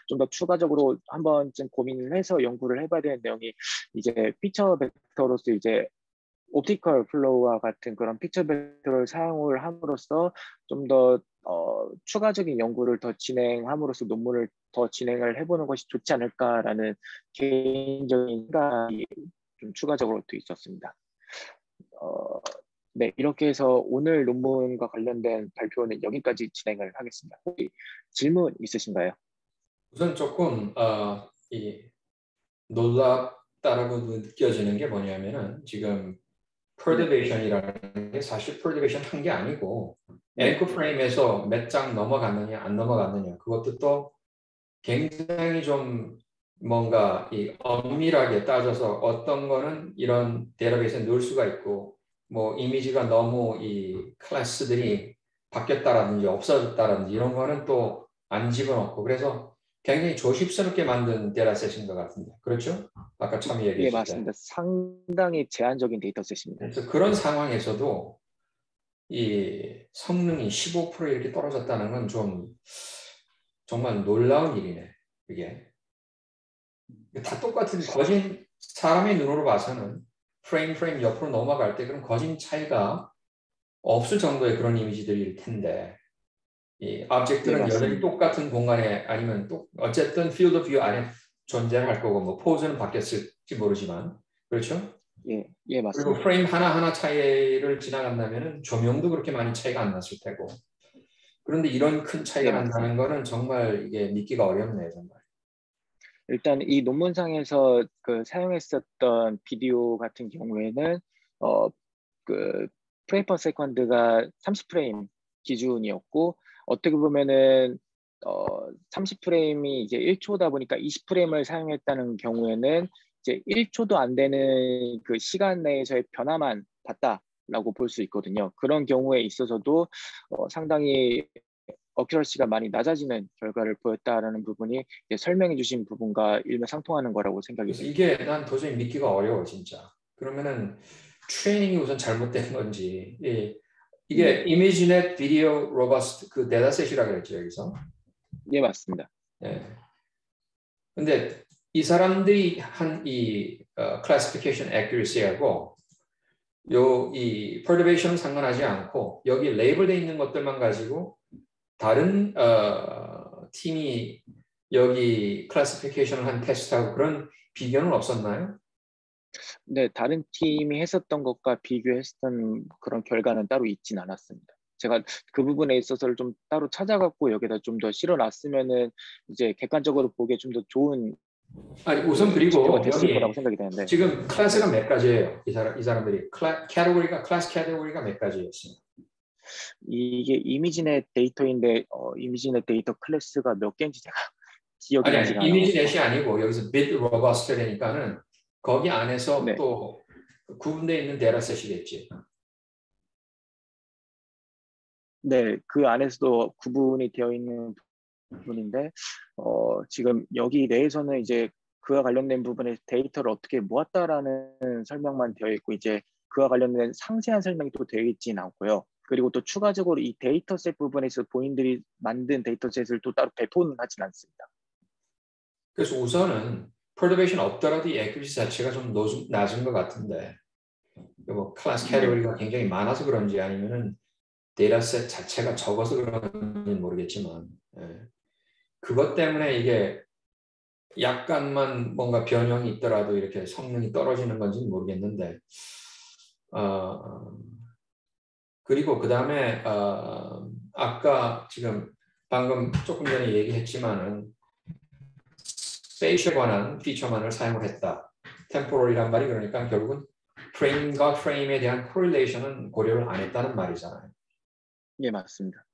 좀 더 추가적으로 한 번쯤 고민을 해서 연구를 해봐야 되는 내용이 이제 피처 벡터로서 이제 옵티컬 플로우와 같은 그런 피처 벡터를 사용을 함으로써 좀 더 추가적인 연구를 더 진행함으로써 논문을 더 진행을 해보는 것이 좋지 않을까라는 개인적인 생각이 좀 추가적으로 또 있었습니다. 네, 이렇게 해서 오늘 논문과 관련된 발표는 여기까지 진행을 하겠습니다. 혹시 질문 있으신가요? 우선 조금 이 놀랍다라고 느껴지는 게 뭐냐면은 지금 퍼드베이션이라는 게 사실 퍼드베이션 한 게 아니고 네, 앵커 프레임에서 몇 장 넘어갔느냐 안 넘어갔느냐 그것도 또 굉장히 좀 뭔가 이 엄밀하게 따져서 어떤 거는 이런 데이터베이스에 넣을 수가 있고 뭐 이미지가 너무 이 클래스들이 바뀌었다라든지 없어졌다라든지 이런 거는 또 안 집어넣고 그래서 굉장히 조심스럽게 만든 데이터셋인 것 같은데 그렇죠? 아까 처음 예, 얘기했을 때. 맞습니다. 상당히 제한적인 데이터셋입니다. 그래서 그런 상황에서도 이 성능이 15% 이렇게 떨어졌다는 건 좀 정말 놀라운 일이네. 그게 다 똑같은 거진 사람의 눈으로 봐서는 프레임 옆으로 넘어갈 때 그런 거진 차이가 없을 정도의 그런 이미지들일 텐데 이 예, 오브젝트는 여전히 맞습니다. 똑같은 공간에 아니면 또 어쨌든 필드 오브 뷰 안에 존재할 거고 뭐 포즈는 바뀌었을지 모르지만 그렇죠? 예, 예, 그리고 맞습니다. 프레임 하나하나 차이를 지나간다면 조명도 그렇게 많이 차이가 안 났을 테고 그런데 이런 큰 차이가 예, 난다는 맞습니다. 거는 정말 이게 믿기가 어렵네요 정말. 일단 이 논문상에서 그 사용했었던 비디오 같은 경우에는 어, 그 프레임 퍼 세컨드가 30프레임 기준이었고 어떻게 보면은 30프레임이 이제 1초다 보니까 20프레임을 사용했다는 경우에는 이제 1초도 안 되는 그 시간 내에서의 변화만 봤다라고 볼 수 있거든요. 그런 경우에 있어서도 상당히 어큐러시가 많이 낮아지는 결과를 보였다라는 부분이 이제 설명해 주신 부분과 일맥상통하는 거라고 생각이 그래서 됩니다. 이게 난 도저히 믿기가 어려워 진짜. 그러면은 트레이닝이 우선 잘못된 건지 네, 이게 이미지넷 비디오 로버스트 그 데이터셋이라 그랬죠 여기서. 예, 맞습니다. 예. 근데 이 사람들이 한 이 classification accuracy하고 요 이 perturbation은 상관하지 않고 여기 레이블돼 있는 것들만 가지고 다른 팀이 여기 클래시피케이션을 한 테스트하고 그런 비교는 없었나요? 네, 다른 팀이 했었던 것과 비교했던 그런 결과는 따로 있진 않았습니다. 제가 그 부분에 있어서를 좀 따로 찾아갖고 여기다 좀 더 실어놨으면은 이제 객관적으로 보기에 좀 더 좋은 아니 우선 그 지표가 그리고 됐을 거라고 여기 생각이 되는데, 지금 클래스가 네, 몇 가지예요? 이 사람들이 캐테고리가 클래스 캐테고리가 몇 가지였어요? 이게 이미지넷 데이터인데 이미지넷 데이터 클래스가 몇 개인지 제가 기억이 아니 나지가 이미지넷이 않아가지고, 아니고 여기서 bit robust 되니까는 거기 안에서 네, 또 구분되어 있는 데이터셋이겠지. 네, 그 안에서도 구분이 되어 있는 부분인데 지금 여기 내에서는 이제 그와 관련된 부분에 데이터를 어떻게 모았다라는 설명만 되어 있고 이제 그와 관련된 상세한 설명이 또 되어 있지는 않고요. 그리고 또 추가적으로 이 데이터셋 부분에서 본인들이 만든 데이터셋을 또 따로 배포는 하진 않습니다. 그래서 우선은 perturbation 없더라도 이 accuracy 자체가 좀 낮은 것 같은데 뭐 클래스 네, 캐테고리가 굉장히 많아서 그런지 아니면은 데이터셋 자체가 적어서 그런지 모르겠지만 예. 그것 때문에 이게 약간만 뭔가 변형이 있더라도 이렇게 성능이 떨어지는 건지는 모르겠는데 어, 그리고 그 다음에 아까 지금 방금 조금 전에 얘기했지만은 스페이스에 관한 피처만을 사용을 했다. 템포럴이란 말이 그러니까 결국은 프레임과 프레임에 대한 코릴레이션은 고려를 안 했다는 말이잖아요. 예, 맞습니다.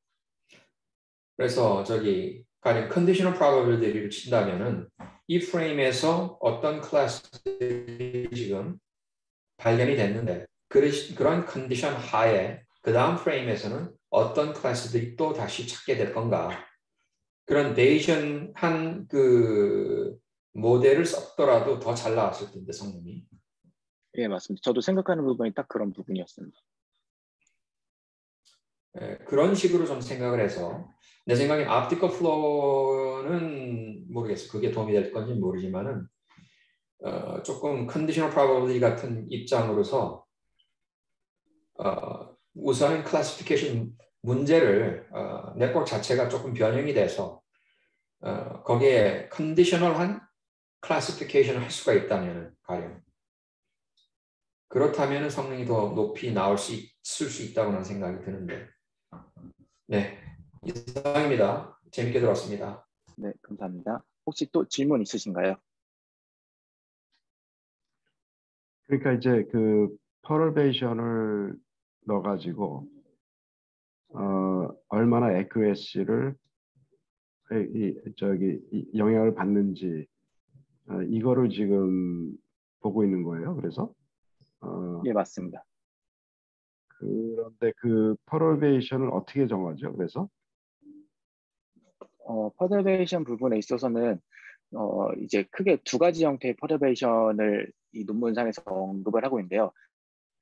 그래서 저기 가령 컨디셔널 프로바빌리티를 친다면은 이 프레임에서 어떤 클래스들이 지금 발견이 됐는데 그런 컨디션 하에 그 다음 프레임에서는 어떤 클래스들이 또 다시 찾게 될 건가? 그런 베이션한 그 모델을 썼더라도 더 잘 나왔을 텐데 성능이. 예, 맞습니다. 저도 생각하는 부분이 딱 그런 부분이었습니다. 그런 식으로 좀 생각을 해서 내 생각엔 optical flow는 모르겠어. 그게 도움이 될 건지 모르지만은 조금 conditional probability 같은 입장으로서 우선은 클래시피케이션 문제를 네트워크 자체가 조금 변형이 돼서 거기에 컨디셔널한 클래시피케이션을 할 수가 있다면 가령 그렇다면 성능이 더 높이 나올 수 있을 수 있다고 는 생각이 드는데 네 이상입니다. 재밌게 들었습니다. 네, 감사합니다. 혹시 또 질문 있으신가요? 그러니까 이제 그 퍼럴베이션을 넣어가지고 얼마나 에큐레시를 이 영향을 받는지 이거를 지금 보고 있는 거예요. 그래서 예, 맞습니다. 그런데 그 퍼럴베이션을 어떻게 정하죠? 그래서 퍼더베이션 부분에 있어서는 이제 크게 두 가지 형태의 퍼터베이션을 이 논문상에서 언급을 하고 있는데요.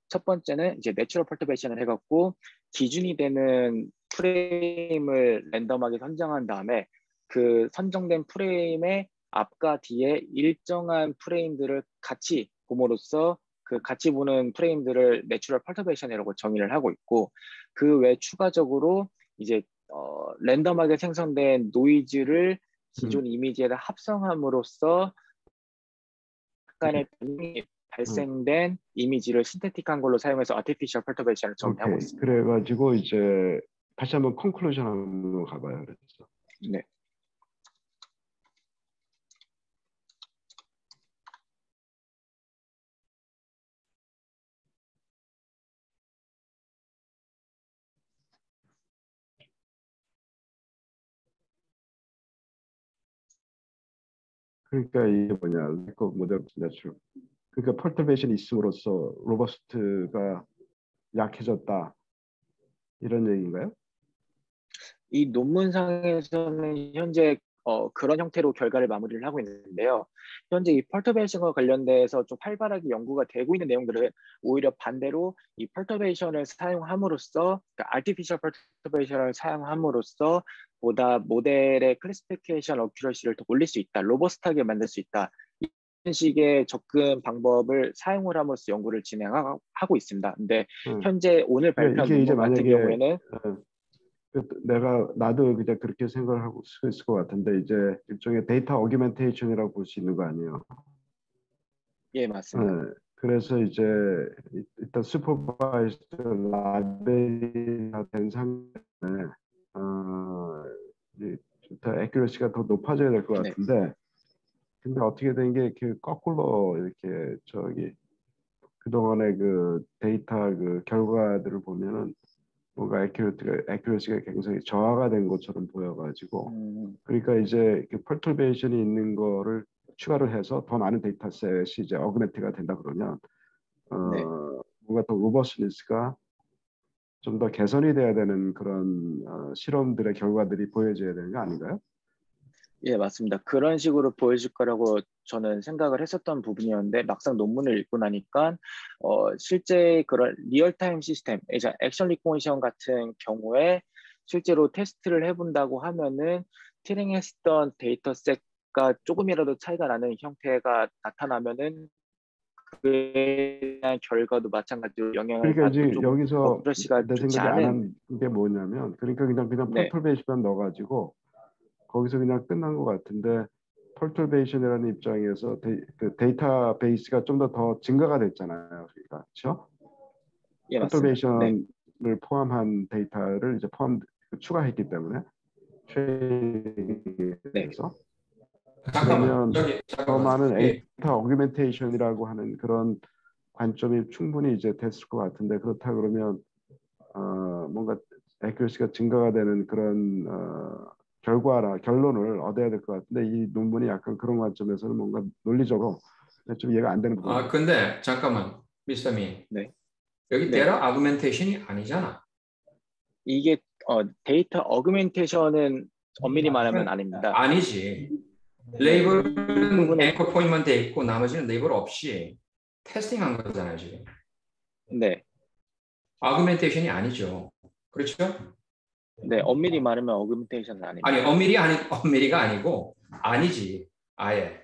첫 번째는 이제 내추럴 퍼터베이션을 해갖고 기준이 되는 프레임을 랜덤하게 선정한 다음에 그 선정된 프레임의 앞과 뒤에 일정한 프레임들을 같이 봄으로써 그 같이 보는 프레임들을 내추럴 퍼터베이션이라고 정의를 하고 있고 그 외 추가적으로 이제 랜덤하게 생성된 노이즈를 기존 이미지에다 합성함으로써 약간의 변이 발생된 이미지를 신테틱한 걸로 사용해서 아티피셜 퍼터베이션을 정의하고 오케이. 있습니다. 그래가지고 이제 다시 한번 컨클루전 한번 가봐요. 그래서 네. 그러니까 이게 뭐냐, 네트워크 모델 내추럴. 그러니까 퍼터베이션이 있음으로써 로버스트가 약해졌다 이런 얘기인가요? 이 논문상에서는 현재 그런 형태로 결과를 마무리를 하고 있는데요. 현재 이 펄터베이션과 관련돼서 좀 활발하게 연구가 되고 있는 내용들은 오히려 반대로 이 펄터베이션을 사용함으로써, 그러니까 artificial 펄터베이션을 사용함으로써 보다 모델의 클래시피케이션 어큐러시를 더 올릴 수 있다, 로버스트하게 만들 수 있다. 이런 식의 접근 방법을 사용을 함으로써 연구를 진행하고 있습니다. 근데 응. 현재 오늘 그러니까 발표한 이게 이제 논문 같은 만약에 경우에는 나도 그냥 그렇게 생각을 하고 있을 것 같은데 이제 일종의 데이터 어규멘테이션이라고 볼 수 있는 거 아니에요. 예, 맞습니다. 그래서 이제 일단 슈퍼바이스드 라벨이 된 상태에 더 액큐러시가 더 높아져야 될 것 네. 같은데 근데 어떻게 된 게 그 거꾸로 이렇게 그동안의 그 데이터 그 결과들을 보면은 뭔가 액큐러시가 굉장히 저하가 된 것처럼 보여가지고 그러니까 이제 그 퍼툴베이션이 있는 거를 추가를 해서 더 많은 데이터셋이 이제 어그멘트가 된다 그러면 네. 뭔가 더 로버스니스가 좀 더 개선이 돼야 되는 그런 실험들의 결과들이 보여져야 되는 거 아닌가요? 예, 맞습니다. 그런 식으로 보여질 거라고 저는 생각을 했었던 부분이었는데 막상 논문을 읽고 나니까 실제 그런 리얼타임 시스템, 이제 액션 리코니션 같은 경우에 실제로 테스트를 해본다고 하면은 트레이닝했던 데이터셋과 조금이라도 차이가 나는 형태가 나타나면은 그에 대한 결과도 마찬가지로 영향을 그러니까 받고 이제 좀 여기서 어크러시가 내 좋지 생각에 안 않은. 한 게 뭐냐면 그러니까 그냥 네, 펄툴베이션만 넣어가지고 거기서 그냥 끝난 것 같은데 펄툴베이션이라는 입장에서 그 데이터베이스가 좀 더 증가가 됐잖아요. 그러니까 그렇죠? 예, 맞습니다. 네, 펄툴베이션을 포함한 데이터를 이제 추가했기 때문에 네, 트레이닝에서 잠깐만 그러면 여기 더 잠깐만 많은 예. 데이터 어규멘테이션이라고 하는 그런 관점이 충분히 이제 됐을 것 같은데 그렇다 그러면 뭔가 액큐러시가 증가가 되는 그런 결론을 얻어야 될 것 같은데 이 논문이 약간 그런 관점에서는 뭔가 논리적으로 좀 이해가 안 되는 부분이 있어요. 근데 잠깐만 미스터 미. 네. 여기 네. 데이터 아구멘테이션이 아니잖아. 이게 데이터 어그멘테이션은 엄밀히 말하면 아닙니다. 아니지. 네. 레이블은 부분에 앵커 포인트만 돼 있고 나머지는 레이블 없이 테스팅한 거잖아요 지금. 네. 아구멘테이션이 아니죠. 그렇죠? 네, 엄밀히 말하면 어그멘테이션은 아닙니다. 아니 엄밀히가 아니고 아니지. 아예.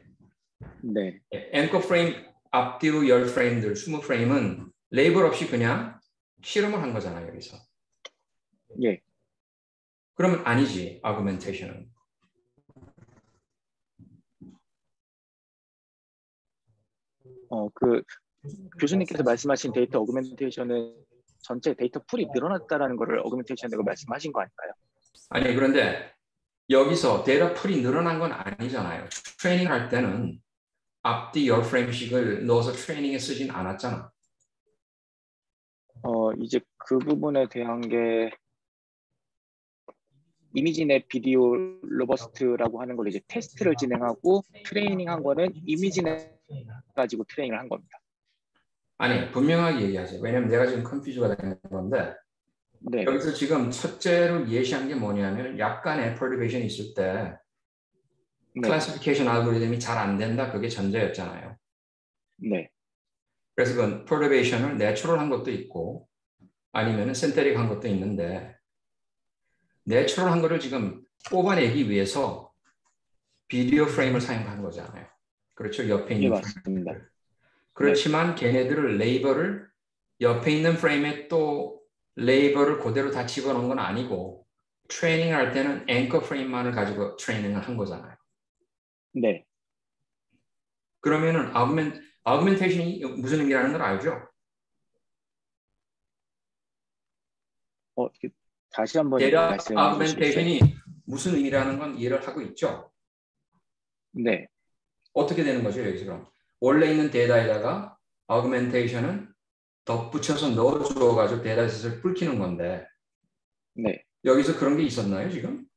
네. 앵커 프레임 앞뒤로 열 프레임들 20프레임은 레이블 없이 그냥 실험을 한 거잖아요 여기서. 예. 그러면 아니지 아구멘테이션은. 그 교수님께서 말씀하신 데이터 어그멘테이션은 전체 데이터 풀이 늘어났다라는 거를 어그멘테이션이라고 말씀하신 거 아닌가요? 아니 그런데 여기서 데이터 풀이 늘어난 건 아니잖아요. 트레이닝 할 때는 앞뒤 열 프레임씩을 넣어서 트레이닝에 쓰진 않았잖아. 이제 그 부분에 대한 게 이미지넷 비디오 로버스트라고 하는 걸 이제 테스트를 진행하고 트레이닝한 거는 이미지넷 가지고 트레이닝을 한 겁니다. 아니 분명하게 얘기하세요. 왜냐면 내가 지금 컨퓨즈가 되는 건데 네. 여기서 지금 첫째로 예시한 게 뭐냐면 약간의 퍼turbation이 있을 때 네. 클래시피케이션 알고리즘이 잘 안 된다. 그게 전제였잖아요. 네. 그래서 그 perturbation을 내추럴한 것도 있고 아니면 synthetic한 것도 있는데 내추럴한 거를 지금 뽑아내기 위해서 비디오 프레임을 사용한 거잖아요. 그렇죠? 옆에 예, 있는 맞습니다. 프레임들. 그렇지만 걔네들을 레이버를 옆에 있는 프레임에 또 레이버를 그대로 다 집어넣은 건 아니고 트레이닝을 할 때는 앵커 프레임만을 가지고 트레이닝을 한 거잖아요. 네. 그러면은 아구멘테이션이 무슨 의미라는 걸 알죠? 다시 한번 데이터 말씀해 주시겠어요? 아구멘테이션이 무슨 의미라는 건 이해를 하고 있죠? 네. 어떻게 되는 거죠, 여기서 그럼? 원래 있는 데이터에다가 아구멘테이션은 덧붙여서 넣어줘가지고 데이터셋을 불키는 건데 네. 여기서 그런 게 있었나요, 지금?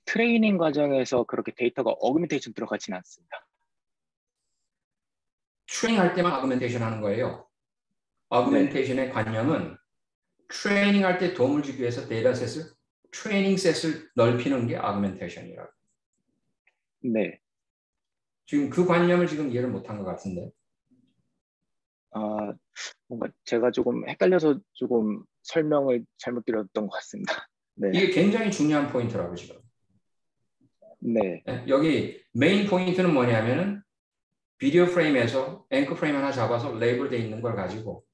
트레이닝 과정에서 그렇게 데이터가 어그멘테이션 들어가지는 않습니다. 트레이닝 할 때만 아구멘테이션 하는 거예요. 네. 아구멘테이션의 관념은 트레이닝 할 때 도움을 주기 위해서 데이터셋을 트레이닝 셋을 넓히는 게 아구멘테이션이라고. 네. 지금 그 관념을 지금 이해를 못한 것 같은데. 뭔가 제가 조금 헷갈려서 조금 설명을 잘못 드렸던 것 같습니다. 네. 이게 굉장히 중요한 포인트라고 지금. 네. 여기 메인 포인트는 뭐냐면은 비디오 프레임에서 앵커 프레임 하나 잡아서 레이블 돼 있는 걸 가지고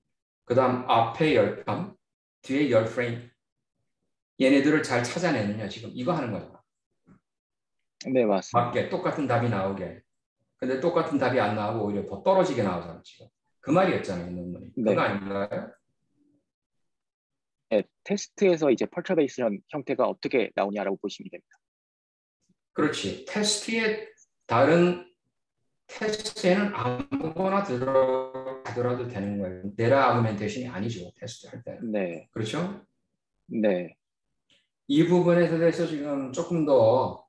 그 다음 앞에 10편, 뒤에 10프레임 얘네들을 잘 찾아내느냐 지금 이거 하는 거잖아. 네, 맞습니다. 맞게 똑같은 답이 나오게. 근데 똑같은 답이 안 나오고 오히려 더 떨어지게 나오잖아 지금. 그 말이었잖아요 이 논문이. 네. 그거 아닌가요? 네, 테스트에서 이제 퍼터베이션 형태가 어떻게 나오냐라고 보시면 됩니다. 그렇지. 다른 테스트에는 아무거나 들어가더라도 되는 거예요. 데이터 아구멘테이션이 아니죠 테스트 할 때. 네. 그렇죠? 네. 이 부분에 대해서 지금 조금 더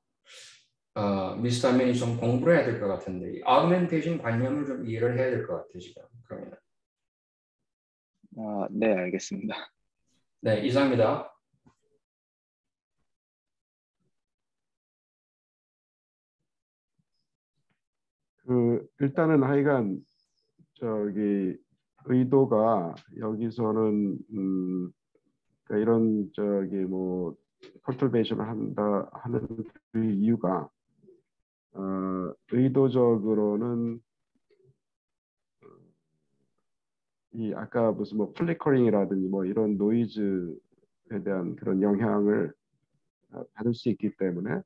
미스터 한면이 좀 공부를 해야 될 것 같은데 아구멘테이션 관념을 좀 이해를 해야 될 것 같아요 지금. 그러면. 네, 알겠습니다. 네, 이상입니다. 일단은 하여간 의도가 여기서는 그러니까 이런 뭐 컬티베이션을 한다 하는 그 이유가 의도적으로는 이 아까 무슨 뭐 플리커링이라든지 뭐 이런 노이즈에 대한 그런 영향을 받을 수 있기 때문에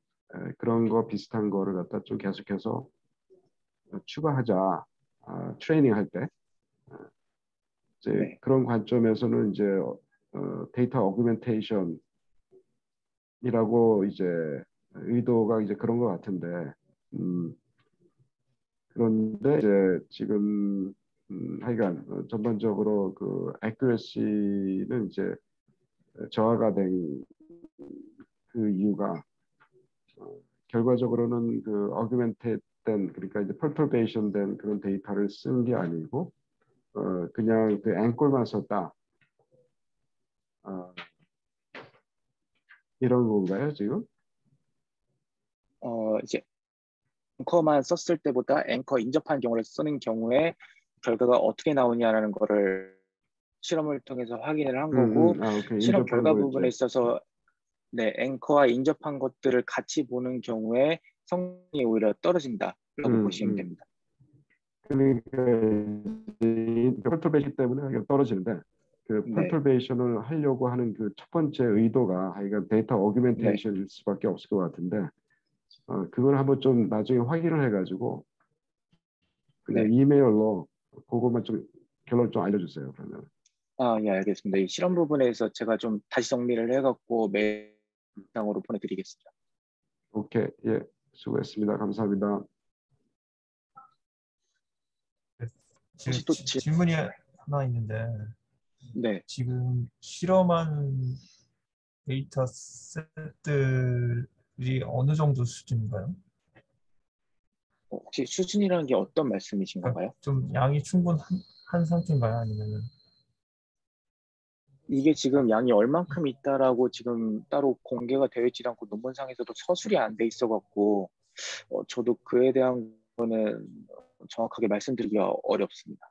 그런 거 비슷한 거를 갖다 좀 계속해서 추가하자. 트레이닝 할 때 이제 네. 그런 관점에서는 이제 데이터 어그멘테이션이라고 이제 의도가 이제 그런 것 같은데 그런데 이제 지금 하여간 전반적으로 그 accuracy는 이제 저하가 된 그 이유가 결과적으로는 그 augmented 된 그러니까 이제 perturbation 된 그런 데이터를 쓴 게 아니고 그냥 그 앵콜만 썼다. 이런 건가요, 지금? 이제 앵커만 썼을 때보다 앵커 인접한 경우를 쓰는 경우에 결과가 어떻게 나오냐라는 거를 실험을 통해서 확인을 한 거고 오케이. 실험 인접한 결과 거 부분에 이제. 있어서 네, 앵커와 인접한 것들을 같이 보는 경우에 성능이 오히려 떨어진다라고 보시면 음. 됩니다. 그러니까 펄터베이션 때문에 이게 떨어지는데 그 네, 펄터베이션을 하려고 하는 그 첫 번째 의도가 하여간 데이터 네, 어규멘테이션일 수밖에 없을 것 같은데 그걸 한번 좀 나중에 확인을 해가지고 그냥 네. 이메일로 그것만 좀 결론 좀 알려주세요. 그러면. 예, 알겠습니다. 이 실험 부분에서 제가 좀 다시 정리를 해갖고 메일상으로 보내드리겠습니다. 오케이. 예, 수고했습니다. 감사합니다. 혹시 지금 또 질문이 하나 있는데 네, 지금 실험한 데이터 셋들이 어느 정도 수준인가요? 혹시 수준이라는 게 어떤 말씀이신 그러니까 건가요? 좀 양이 충분한 상태인가요? 아니면 이게 지금 양이 얼만큼 있다라고 지금 따로 공개가 되어 있지 않고 논문상에서도 서술이 안 돼 있어갖고 저도 그에 대한 거는 정확하게 말씀드리기가 어렵습니다.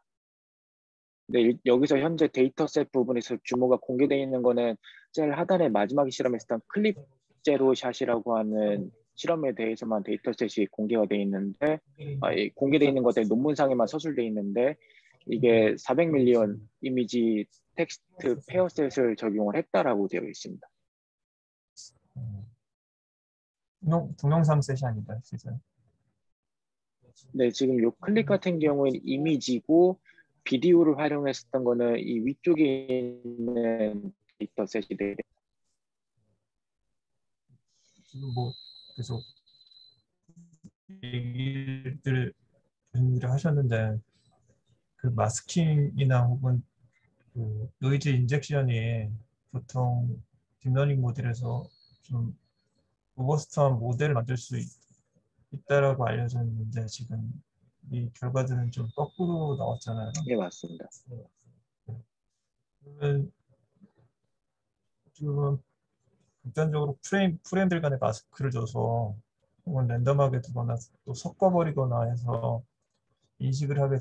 근데 여기서 현재 데이터셋 부분에서 규모가 공개되어 있는 거는 제일 하단에 마지막에 실험했던 클립 제로샷이라고 하는 실험에 대해서만 데이터셋이 공개가 되어 있는데 공개되어 있는 것들 논문상에만 서술되어 있는데 이게 400밀리언 이미지 텍스트 페어셋을 적용을 했다라고 되어 있습니다. 동영상 셋이 아니다, 진짜. 네, 지금 요 클릭 같은 경우에는 이미지고 비디오를 활용했었던 거는 이 위쪽에 있는 데이터셋이 돼요. 지금 뭐 계속 얘기를 하셨는데 그 마스킹이나 혹은 그 노이즈 인젝션이 보통 딥러닝 모델에서 좀 로버스트한 모델을 만들 수 있다라고 알려져 있는데 지금 이 결과들은 좀 거꾸로 나왔잖아요. 네, 맞습니다. 그러면 지금 극단적으로 프레임들 간에 마스크를 줘서 혹은 랜덤하게 두거나 또 섞어버리거나 해서 인식을 하게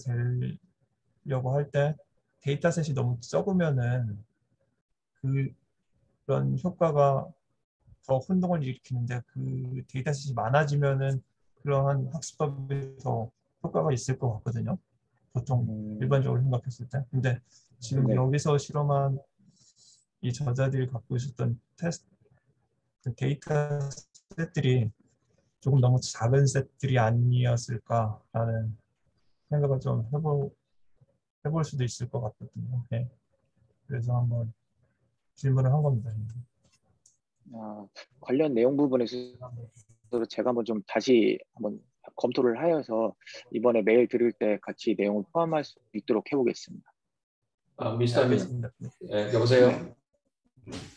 되려고 할 때 데이터셋이 너무 적으면은 그런 효과가 더 혼동을 일으키는데 그 데이터셋이 많아지면은 그러한 학습법에 더 효과가 있을 것 같거든요. 보통 일반적으로 생각했을 때. 근데 지금 네. 여기서 실험한 이 저자들이 갖고 있었던 테스트 그 데이터 셋들이 조금 너무 작은 셋들이 아니었을까라는 생각을 좀 해볼 수도 있을 것 같거든요. 네. 그래서 한번 질문을 한 겁니다. 관련 내용 부분에서 제가 한번 좀 다시 한번 검토를 하여서 이번에 메일 드릴 때 같이 내용을 포함할 수 있도록 해보겠습니다. 미스터 민, 알겠습니다. 여보세요?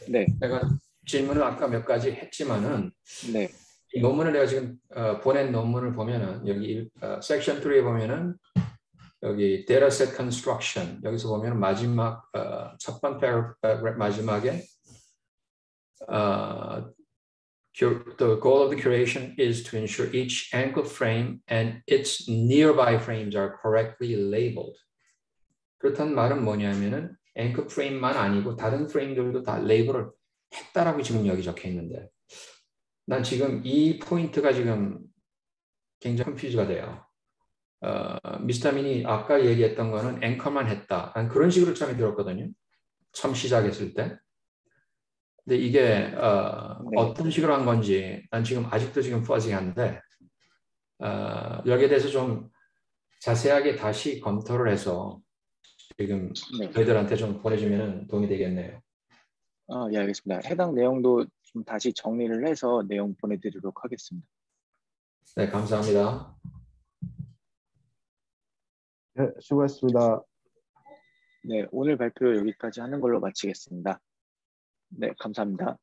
네, 내가 질문을 아까 몇 가지 했지만은 네, 이 논문을 내가 지금 보낸 논문을 보면은 여기 섹션 3에 보면은 여기 dataset construction 여기서 보면 마지막 첫 번째 마지막에 the goal of the curation is to ensure each anchor frame and its nearby frames are correctly labeled. 그렇다는 말은 뭐냐면은 앵커 프레임만 아니고 다른 프레임들도 다 레이블을 했다라고 지금 여기 적혀 있는데 난 지금 이 포인트가 지금 굉장히 컨퓨즈가 돼요. 미스터민이 아까 얘기했던 거는 앵커만 했다. 난 그런 식으로 처음에 들었거든요. 처음 시작했을 때. 근데 이게 네. 어떤 식으로 한 건지 난 지금 아직도 지금 퍼지한데 여기에 대해서 좀 자세하게 다시 검토를 해서 지금 네. 저희들한테 좀 보내주면 도움이 되겠네요. 예, 알겠습니다. 해당 내용도 좀 다시 정리를 해서 내용 보내드리도록 하겠습니다. 네, 감사합니다. 네, 수고했습니다. 네, 오늘 발표 여기까지 하는 걸로 마치겠습니다. 네, 감사합니다.